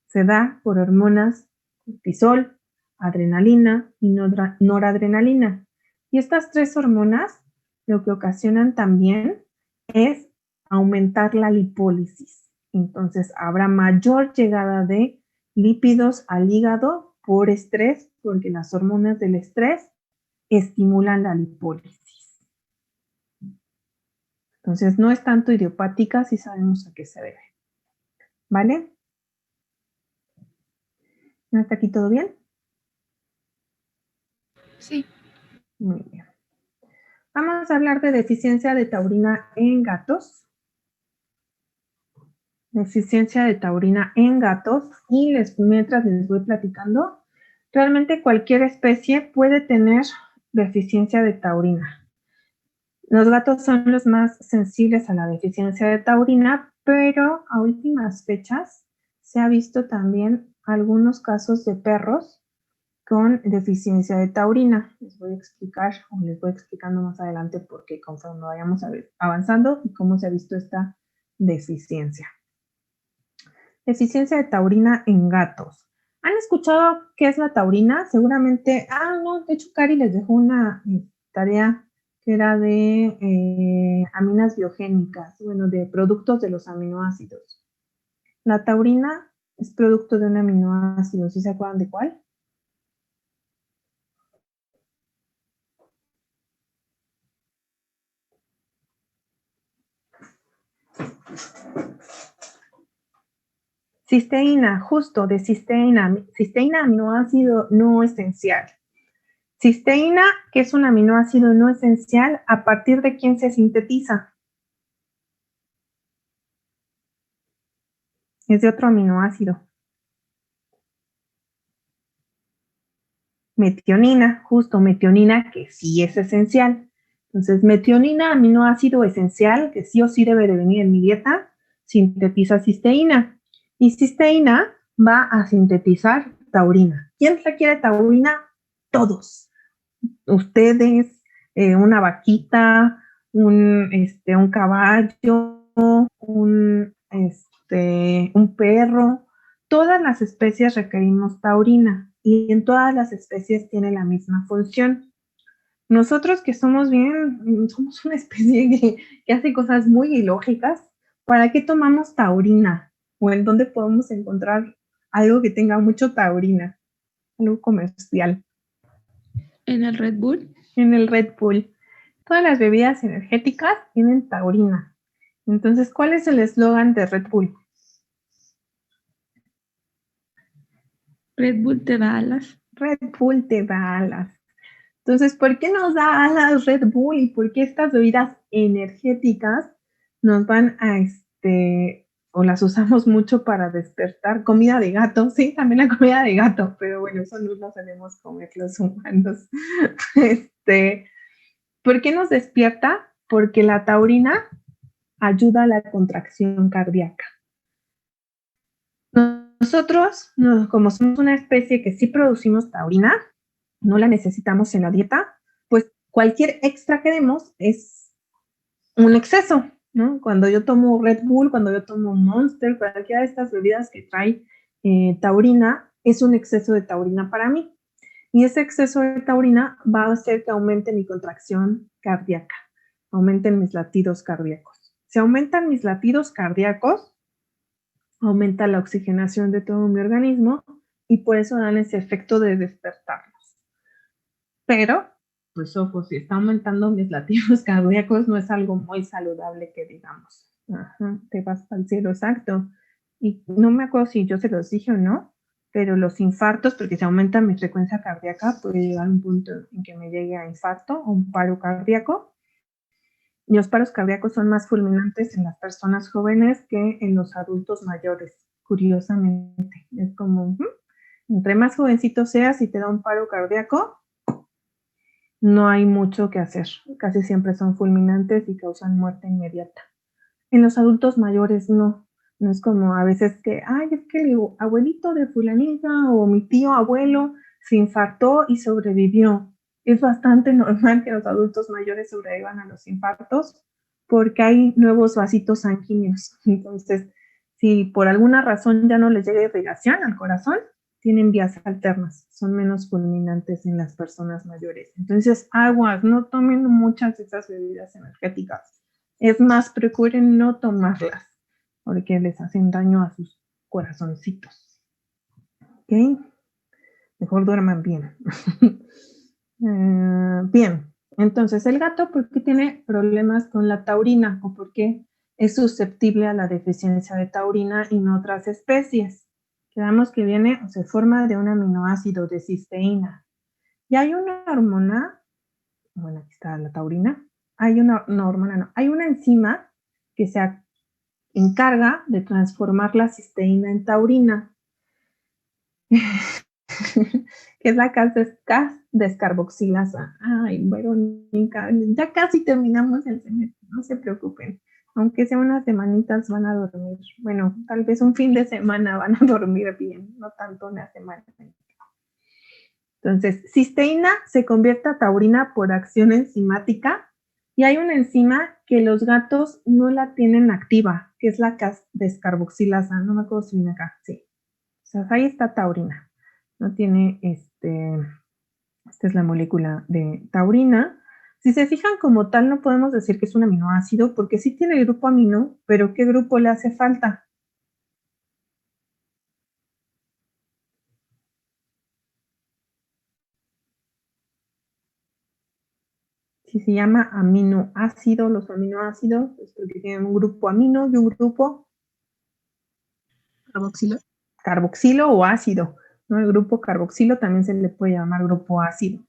se da por hormonas cortisol, adrenalina y noradrenalina. Y estas tres hormonas lo que ocasionan también es aumentar la lipólisis. Entonces habrá mayor llegada de lípidos al hígado por estrés, porque las hormonas del estrés estimulan la lipólisis. Entonces no es tanto idiopática si sabemos a qué se debe. ¿Vale? ¿Hasta aquí todo bien? Sí. Muy bien. Vamos a hablar de deficiencia de taurina en gatos. Deficiencia de taurina en gatos. Y mientras les voy platicando, realmente cualquier especie puede tener deficiencia de taurina. Los gatos son los más sensibles a la deficiencia de taurina, pero a últimas fechas se ha visto también algunos casos de perros con deficiencia de taurina. Les voy a explicar, o les voy explicando más adelante porque conforme vayamos avanzando y cómo se ha visto esta deficiencia. Deficiencia de taurina en gatos. ¿Han escuchado qué es la taurina? Seguramente, no, de hecho Cari les dejó una tarea que era de aminas biogénicas, bueno, de productos de los aminoácidos. La taurina es producto de un aminoácido, ¿sí se acuerdan de cuál? Cisteína, justo de cisteína. Cisteína, aminoácido no esencial. Cisteína, que es un aminoácido no esencial, ¿a partir de quién se sintetiza? Es de otro aminoácido. Metionina, justo metionina, que sí es esencial. Entonces, metionina, aminoácido esencial, que sí o sí debe de venir en mi dieta, sintetiza cisteína. Y cisteína va a sintetizar taurina. ¿Quién requiere taurina? Todos. Ustedes, una vaquita, un caballo, un perro. Todas las especies requerimos taurina y en todas las especies tiene la misma función. Nosotros que somos una especie que hace cosas muy ilógicas, ¿para qué tomamos taurina? ¿O en dónde podemos encontrar algo que tenga mucho taurina? Algo comercial. ¿En el Red Bull? En el Red Bull. Todas las bebidas energéticas tienen taurina. Entonces, ¿cuál es el eslogan de Red Bull? Red Bull te da alas. Red Bull te da alas. Entonces, ¿por qué nos da alas Red Bull y por qué estas bebidas energéticas nos van a, o las usamos mucho para despertar? Comida de gato, sí, también la comida de gato, pero bueno, eso no lo solemos comer los humanos. ¿Por qué nos despierta? porque la taurina ayuda a la contracción cardíaca. Nosotros, como somos una especie que sí producimos taurina, no la necesitamos en la dieta, pues cualquier extra que demos es un exceso, ¿no? Cuando yo tomo Red Bull, cuando yo tomo Monster, cualquiera de estas bebidas que trae taurina, es un exceso de taurina para mí. Y ese exceso de taurina va a hacer que aumente mi contracción cardíaca, aumenten mis latidos cardíacos. Si aumentan mis latidos cardíacos, aumenta la oxigenación de todo mi organismo y por eso dan ese efecto de despertarlos. Pero, pues ojo, si está aumentando mis latidos cardíacos, no es algo muy saludable que digamos. Ajá, te vas para el cielo, exacto. Y no me acuerdo si yo se los dije o no, pero los infartos, porque si aumenta mi frecuencia cardíaca, puede llegar a un punto en que me llegue a infarto o un paro cardíaco. Y los paros cardíacos son más fulminantes en las personas jóvenes que en los adultos mayores, curiosamente. Es como, entre más jovencito seas y te da un paro cardíaco, no hay mucho que hacer. Casi siempre son fulminantes y causan muerte inmediata. En los adultos mayores no. No es como a veces que, ay, es que el abuelito de fulanita o mi tío abuelo se infartó y sobrevivió. Es bastante normal que los adultos mayores sobrevivan a los infartos porque hay nuevos vasitos sanguíneos. Entonces, si por alguna razón ya no les llega irrigación al corazón, tienen vías alternas, son menos fulminantes en las personas mayores. Entonces, aguas, no tomen muchas de esas bebidas energéticas. Es más, procuren no tomarlas porque les hacen daño a sus corazoncitos. ¿Ok? Mejor duerman bien. Bien, entonces el gato, ¿por qué tiene problemas con la taurina? ¿O por qué es susceptible a la deficiencia de taurina y no otras especies? Quedamos que viene o se forma de un aminoácido de cisteína. Y hay una hormona, bueno, aquí está la taurina, hay una hormona, no, hay una enzima que se encarga de transformar la cisteína en taurina. que es la descarboxilasa. Ay, Verónica, ya casi terminamos el semestre, no se preocupen. Aunque sea unas semanitas van a dormir. Bueno, tal vez un fin de semana van a dormir bien, no tanto una semana. Entonces, cisteína se convierte a taurina por acción enzimática y hay una enzima que los gatos no la tienen activa, que es la descarboxilasa. No me acuerdo si viene acá, sí. O sea, ahí está taurina. No tiene, esta es la molécula de taurina. Si se fijan como tal, no podemos decir que es un aminoácido, porque sí tiene el grupo amino, pero ¿qué grupo le hace falta? Si se llama aminoácido, los aminoácidos, es porque tienen un grupo amino y un grupo carboxilo o ácido, ¿no? El grupo carboxilo también se le puede llamar grupo ácido.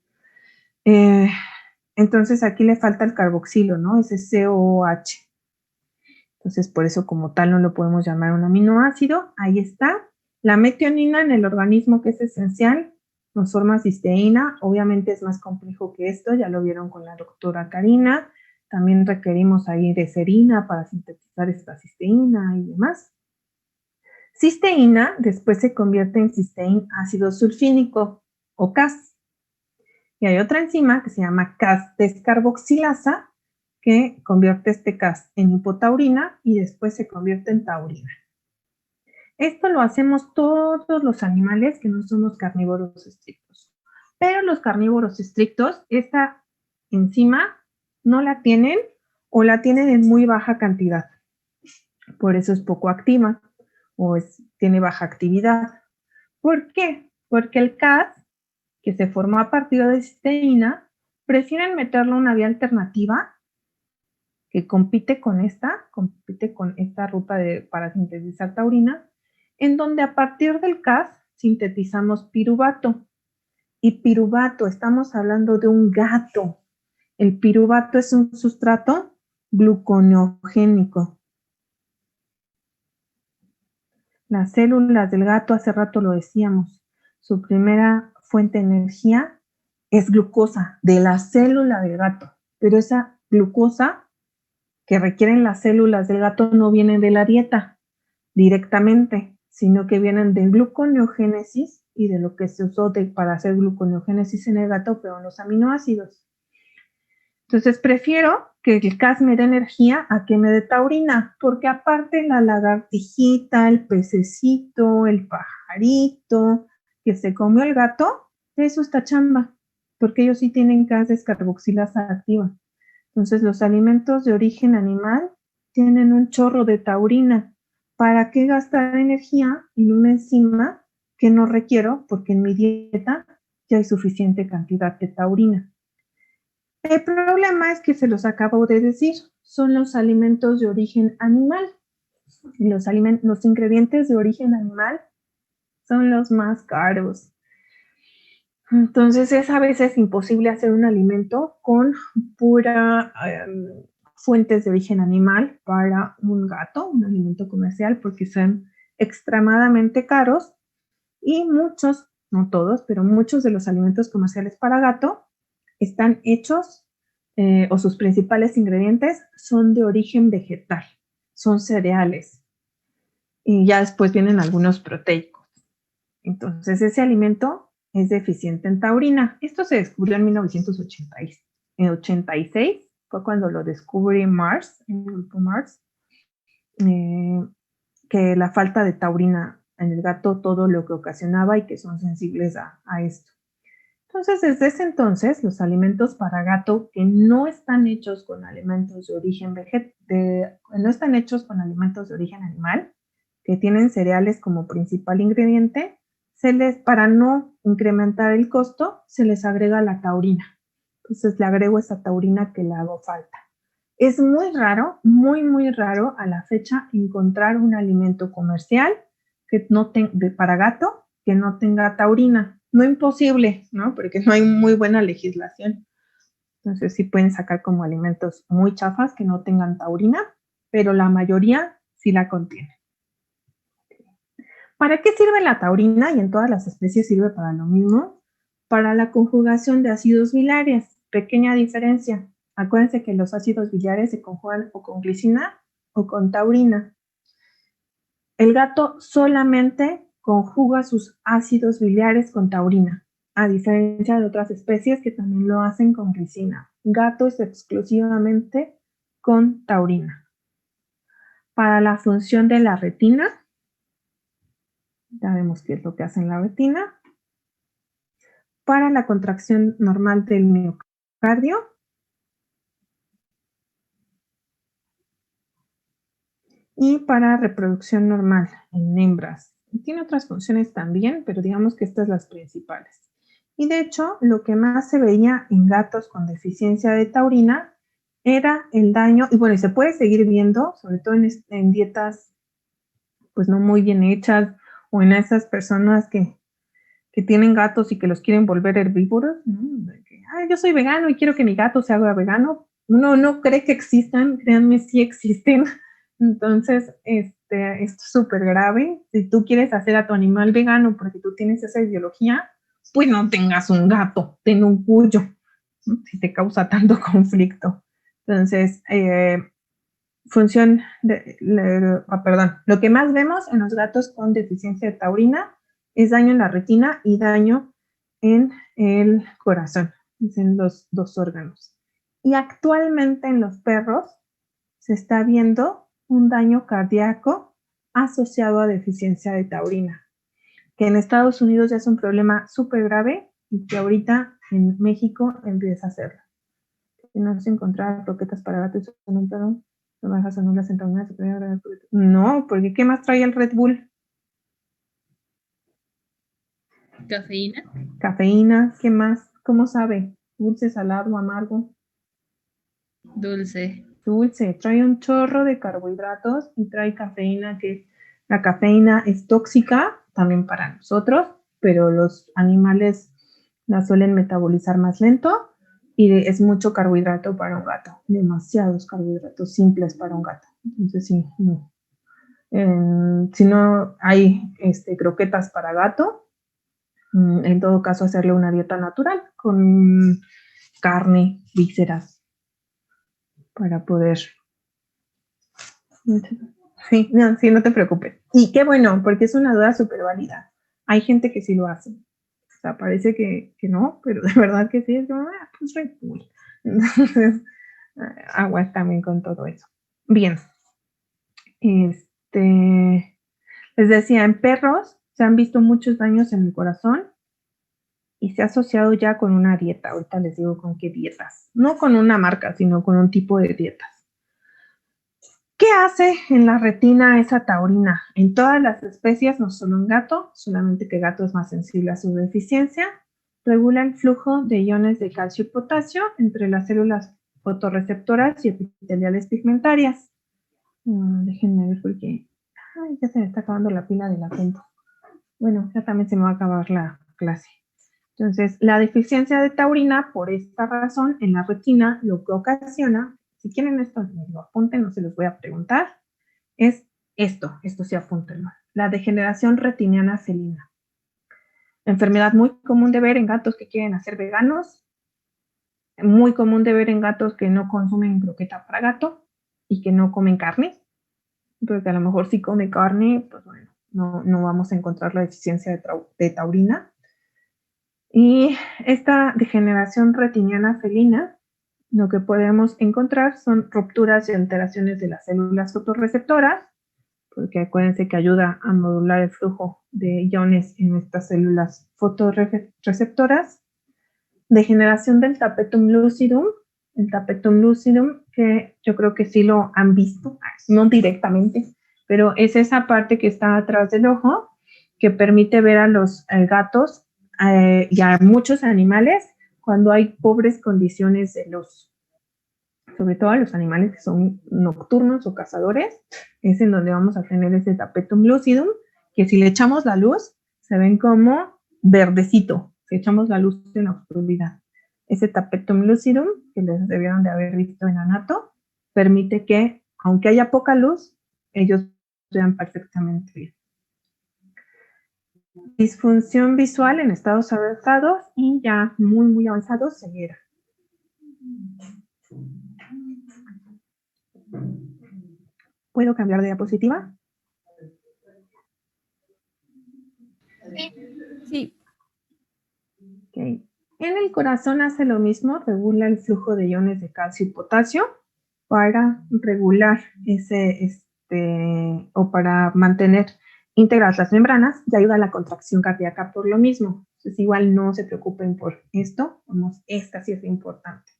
Entonces aquí le falta el carboxilo, ¿no? Ese COOH. Entonces por eso como tal no lo podemos llamar un aminoácido. Ahí está. La metionina en el organismo, que es esencial, nos forma cisteína. Obviamente es más complejo que esto, ya lo vieron con la doctora Karina. También requerimos ahí de serina para sintetizar esta cisteína y demás. Cisteína después se convierte en cisteín ácido sulfínico o Cas. Y hay otra enzima que se llama Cas descarboxilasa que convierte este Cas en hipotaurina y después se convierte en taurina. Esto lo hacemos todos los animales que no somos carnívoros estrictos. Pero los carnívoros estrictos, esta enzima no la tienen o la tienen en muy baja cantidad. Por eso es poco activa o tiene baja actividad. ¿Por qué? Porque el Cas, que se formó a partir de cisteína, prefieren meterlo en una vía alternativa que compite con esta ruta para sintetizar taurina, en donde a partir del Cas sintetizamos piruvato. Y piruvato, estamos hablando de un gato. El piruvato es un sustrato gluconeogénico. Las células del gato, hace rato lo decíamos, su primera fuente de energía es glucosa de la célula del gato, pero esa glucosa que requieren las células del gato no vienen de la dieta directamente, sino que vienen de gluconeogénesis y de lo que se usó para hacer gluconeogénesis en el gato, fueron los aminoácidos. Entonces prefiero que el CAS me dé energía a que me dé taurina, porque aparte la lagartijita, el pececito, el pajarito que se comió el gato, eso está chamba, porque ellos sí tienen CAS descarboxilasa activa. Entonces los alimentos de origen animal tienen un chorro de taurina. ¿Para qué gastar energía en una enzima que no requiero? Porque en mi dieta ya hay suficiente cantidad de taurina. El problema es que se los acabo de decir, son los alimentos de origen animal. Y los ingredientes de origen animal son los más caros. Entonces es a veces imposible hacer un alimento con pura fuentes de origen animal para un gato, un alimento comercial, porque son extremadamente caros y muchos, no todos, pero muchos de los alimentos comerciales para gato están hechos o sus principales ingredientes son de origen vegetal, son cereales y ya después vienen algunos proteicos. Entonces ese alimento es deficiente en taurina. Esto se descubrió en 1986, fue cuando lo descubrió Mars, el grupo Mars, que la falta de taurina en el gato todo lo que ocasionaba y que son sensibles a esto. Entonces, desde ese entonces, los alimentos para gato que no están hechos con alimentos de origen no están hechos con alimentos de origen animal, que tienen cereales como principal ingrediente, para no incrementar el costo, se les agrega la taurina. Entonces, le agrego esa taurina que le hago falta. Es muy raro, muy raro a la fecha encontrar un alimento comercial que para gato que no tenga taurina. No imposible, ¿no? Porque no hay muy buena legislación. Entonces sí pueden sacar como alimentos muy chafas que no tengan taurina, pero la mayoría sí la contiene. ¿Para qué sirve la taurina? Y en todas las especies sirve para lo mismo. Para la conjugación de ácidos biliares. Pequeña diferencia. Acuérdense que los ácidos biliares se conjugan o con glicina o con taurina. El gato solamente conjuga sus ácidos biliares con taurina, a diferencia de otras especies que también lo hacen con glicina. Gato es exclusivamente con taurina. Para la función de la retina, ya vemos qué es lo que hace en la retina. Para la contracción normal del miocardio, y para reproducción normal en hembras. Tiene otras funciones también, pero digamos que estas las principales. Y de hecho, lo que más se veía en gatos con deficiencia de taurina era el daño, y bueno, y se puede seguir viendo, sobre todo en dietas pues no muy bien hechas, o en esas personas que tienen gatos y que los quieren volver herbívoros, ¿no? Yo soy vegano y quiero que mi gato se haga vegano. Uno no cree que existan, créanme, sí existen. Entonces, esto es súper grave. Si tú quieres hacer a tu animal vegano porque tú tienes esa ideología, pues no tengas un gato, ten un cuyo, ¿no? Si te causa tanto conflicto. Entonces, lo que más vemos en los gatos con deficiencia de taurina es daño en la retina y daño en el corazón, en los dos órganos. Y actualmente en los perros se está viendo un daño cardíaco asociado a deficiencia de taurina, que en Estados Unidos ya es un problema súper grave y que ahorita en México empieza a hacerlo. Si no se encontrar croquetas para gatos en un perro, no bajas anulas en taurina. No, porque ¿qué más trae el Red Bull? ¿Cafeína? Cafeína, ¿qué más? ¿Cómo sabe? Dulce, salado, amargo. Dulce. Dulce, trae un chorro de carbohidratos y trae cafeína, que la cafeína es tóxica también para nosotros, pero los animales la suelen metabolizar más lento y es mucho carbohidrato para un gato, demasiados carbohidratos simples para un gato. Entonces sí, no. Si no hay croquetas para gato, en todo caso hacerle una dieta natural con carne, vísceras, para poder Sí, no, sí, no te preocupes. Y qué bueno, porque es una duda súper válida. Hay gente que sí lo hace. O sea, parece que no, pero de verdad que sí, es como, pues Red Bull. Entonces, aguas también con todo eso. Bien. Les decía, en perros se han visto muchos daños en el corazón y se ha asociado ya con una dieta. Ahorita les digo con qué dietas. No con una marca, sino con un tipo de dietas. ¿Qué hace en la retina esa taurina? En todas las especies, no solo en gato, solamente que gato es más sensible a su deficiencia, regula el flujo de iones de calcio y potasio entre las células fotorreceptoras y epiteliales pigmentarias. Déjenme ver porque ya se me está acabando la pila de la compu. Bueno, ya también se me va a acabar la clase. Entonces, la deficiencia de taurina, por esta razón, en la retina, lo que ocasiona, si quieren esto, me lo apunten, no se los voy a preguntar, es esto sí apúntenlo, la degeneración retiniana felina. Enfermedad muy común de ver en gatos que quieren hacer veganos, muy común de ver en gatos que no consumen croqueta para gato y que no comen carne, porque a lo mejor si come carne, pues bueno, no vamos a encontrar la deficiencia de taurina. Y esta degeneración retiniana felina, lo que podemos encontrar son rupturas y alteraciones de las células fotorreceptoras, porque acuérdense que ayuda a modular el flujo de iones en nuestras células fotorreceptoras, degeneración del tapetum lucidum, el tapetum lucidum, que yo creo que sí lo han visto, no directamente, pero es esa parte que está atrás del ojo, que permite ver a los gatos y a muchos animales cuando hay pobres condiciones de luz. Sobre todo a los animales que son nocturnos o cazadores, es en donde vamos a tener ese tapetum lucidum, que si le echamos la luz, se ven como verdecito, si echamos la luz en la oscuridad. Ese tapetum lucidum, que les debieron de haber visto en anato, permite que, aunque haya poca luz, ellos vean perfectamente bien. Disfunción visual en estados avanzados y ya muy, muy avanzados, ceguera. ¿Puedo cambiar de diapositiva? Sí. Okay. En el corazón hace lo mismo, regula el flujo de iones de calcio y potasio para regular o para mantener íntegras las membranas y ayuda a la contracción cardíaca por lo mismo. Entonces igual no se preocupen por esto, vamos, esta sí es importante.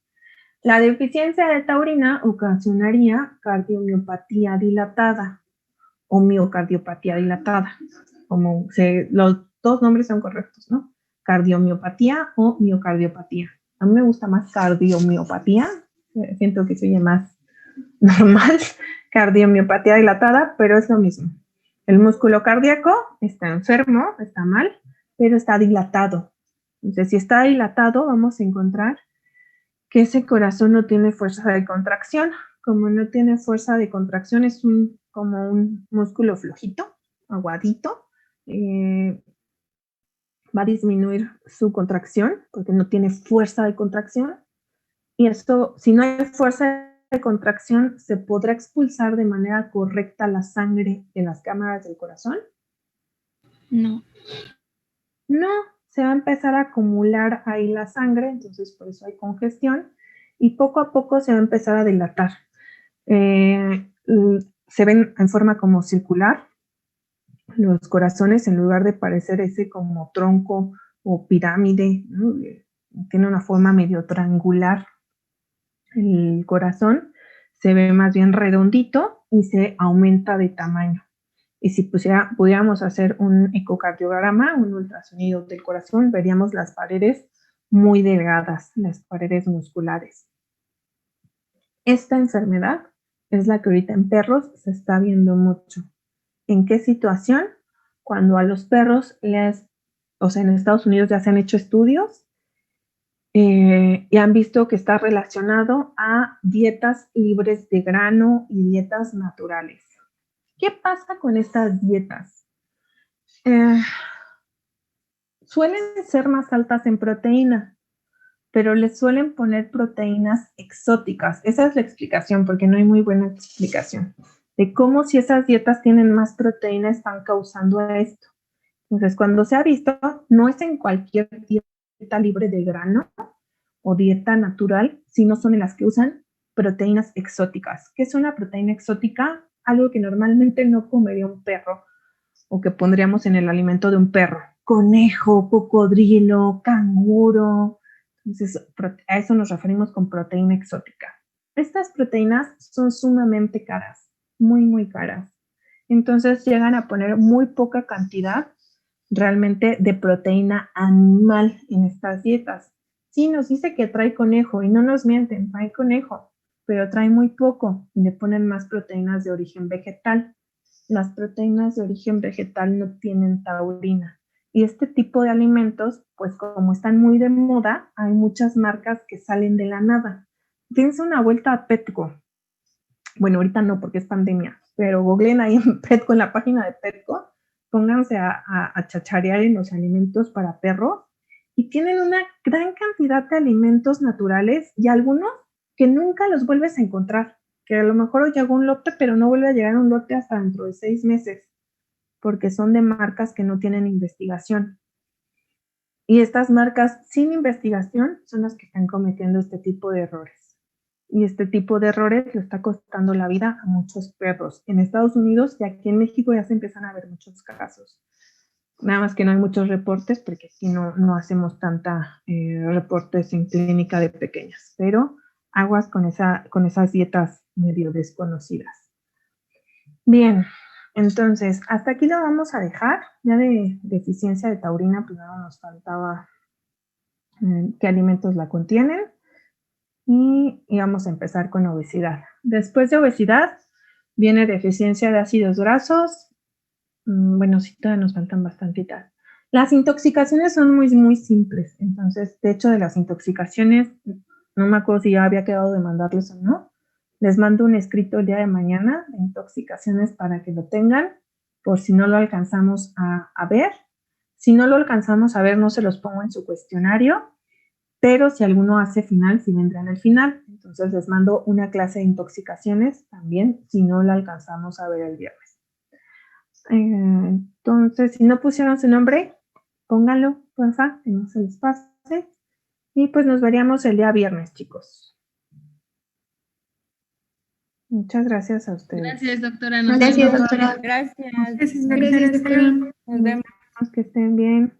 La deficiencia de taurina ocasionaría cardiomiopatía dilatada o miocardiopatía dilatada, como los dos nombres son correctos, ¿no? Cardiomiopatía o miocardiopatía. A mí me gusta más cardiomiopatía, siento que se oye más normal, cardiomiopatía dilatada, pero es lo mismo. El músculo cardíaco está enfermo, está mal, pero está dilatado. Entonces, si está dilatado, vamos a encontrar que ese corazón no tiene fuerza de contracción. Como no tiene fuerza de contracción, es como un músculo flojito, aguadito, va a disminuir su contracción porque no tiene fuerza de contracción. Y esto, si no hay fuerza de contracción, ¿se podrá expulsar de manera correcta la sangre de las cámaras del corazón? No. No, se va a empezar a acumular ahí la sangre, entonces por eso hay congestión, y poco a poco se va a empezar a dilatar. Se ven en forma como circular los corazones, en lugar de parecer ese como tronco o pirámide, ¿no? Tiene una forma medio triangular. El corazón se ve más bien redondito y se aumenta de tamaño. Y si pudiéramos hacer un ecocardiograma, un ultrasonido del corazón, veríamos las paredes muy delgadas, las paredes musculares. Esta enfermedad es la que ahorita en perros se está viendo mucho. ¿En qué situación? Cuando a los perros en Estados Unidos ya se han hecho estudios y han visto que está relacionado a dietas libres de grano y dietas naturales. ¿Qué pasa con estas dietas? Suelen ser más altas en proteína, pero les suelen poner proteínas exóticas. Esa es la explicación, porque no hay muy buena explicación. de cómo si esas dietas tienen más proteína están causando esto. Entonces, cuando se ha visto, no es en cualquier dieta libre de grano o dieta natural, sino son en las que usan proteínas exóticas. ¿Qué es una proteína exótica? Algo que normalmente no comería un perro o que pondríamos en el alimento de un perro. Conejo, cocodrilo, canguro. Entonces, a eso nos referimos con proteína exótica. Estas proteínas son sumamente caras, muy, muy caras. Entonces, llegan a poner muy poca cantidad realmente de proteína animal en estas dietas. Sí, nos dice que trae conejo y no nos mienten, trae conejo, pero trae muy poco y le ponen más proteínas de origen vegetal. Las proteínas de origen vegetal no tienen taurina. Y este tipo de alimentos, pues como están muy de moda, hay muchas marcas que salen de la nada. Dense una vuelta a Petco. Bueno, ahorita no porque es pandemia, pero googleen ahí en Petco, en la página de Petco, pónganse a chacharear en los alimentos para perros y tienen una gran cantidad de alimentos naturales y algunos que nunca los vuelves a encontrar, que a lo mejor llegó un lote, pero no vuelve a llegar un lote hasta dentro de 6 meses, porque son de marcas que no tienen investigación. Y estas marcas sin investigación son las que están cometiendo este tipo de errores. Y este tipo de errores le está costando la vida a muchos perros. En Estados Unidos y aquí en México ya se empiezan a ver muchos casos. Nada más que no hay muchos reportes porque aquí no hacemos tanta reportes en clínica de pequeñas, pero aguas con esas dietas medio desconocidas. Bien, entonces hasta aquí lo vamos a dejar. Ya de deficiencia de taurina, pues nada nos faltaba qué alimentos la contienen. Y vamos a empezar con obesidad. Después de obesidad viene deficiencia de ácidos grasos. Bueno, sí, todavía nos faltan bastantitas. Las intoxicaciones son muy, muy simples. Entonces, de hecho, de las intoxicaciones, no me acuerdo si ya había quedado de mandarles o no. Les mando un escrito el día de mañana de intoxicaciones para que lo tengan, por si no lo alcanzamos a ver. Si no lo alcanzamos a ver, no se los pongo en su cuestionario. Pero si alguno hace final, sí vendrá en el final. Entonces les mando una clase de intoxicaciones también, si no la alcanzamos a ver el viernes. Entonces, si no pusieron su nombre, pónganlo, porfa, que no se les pase. Y pues nos veríamos el día viernes, chicos. Muchas gracias a ustedes. Gracias, doctora. Gracias, vemos. doctora. Gracias. Gracias, doctora. Nos vemos. Que estén bien.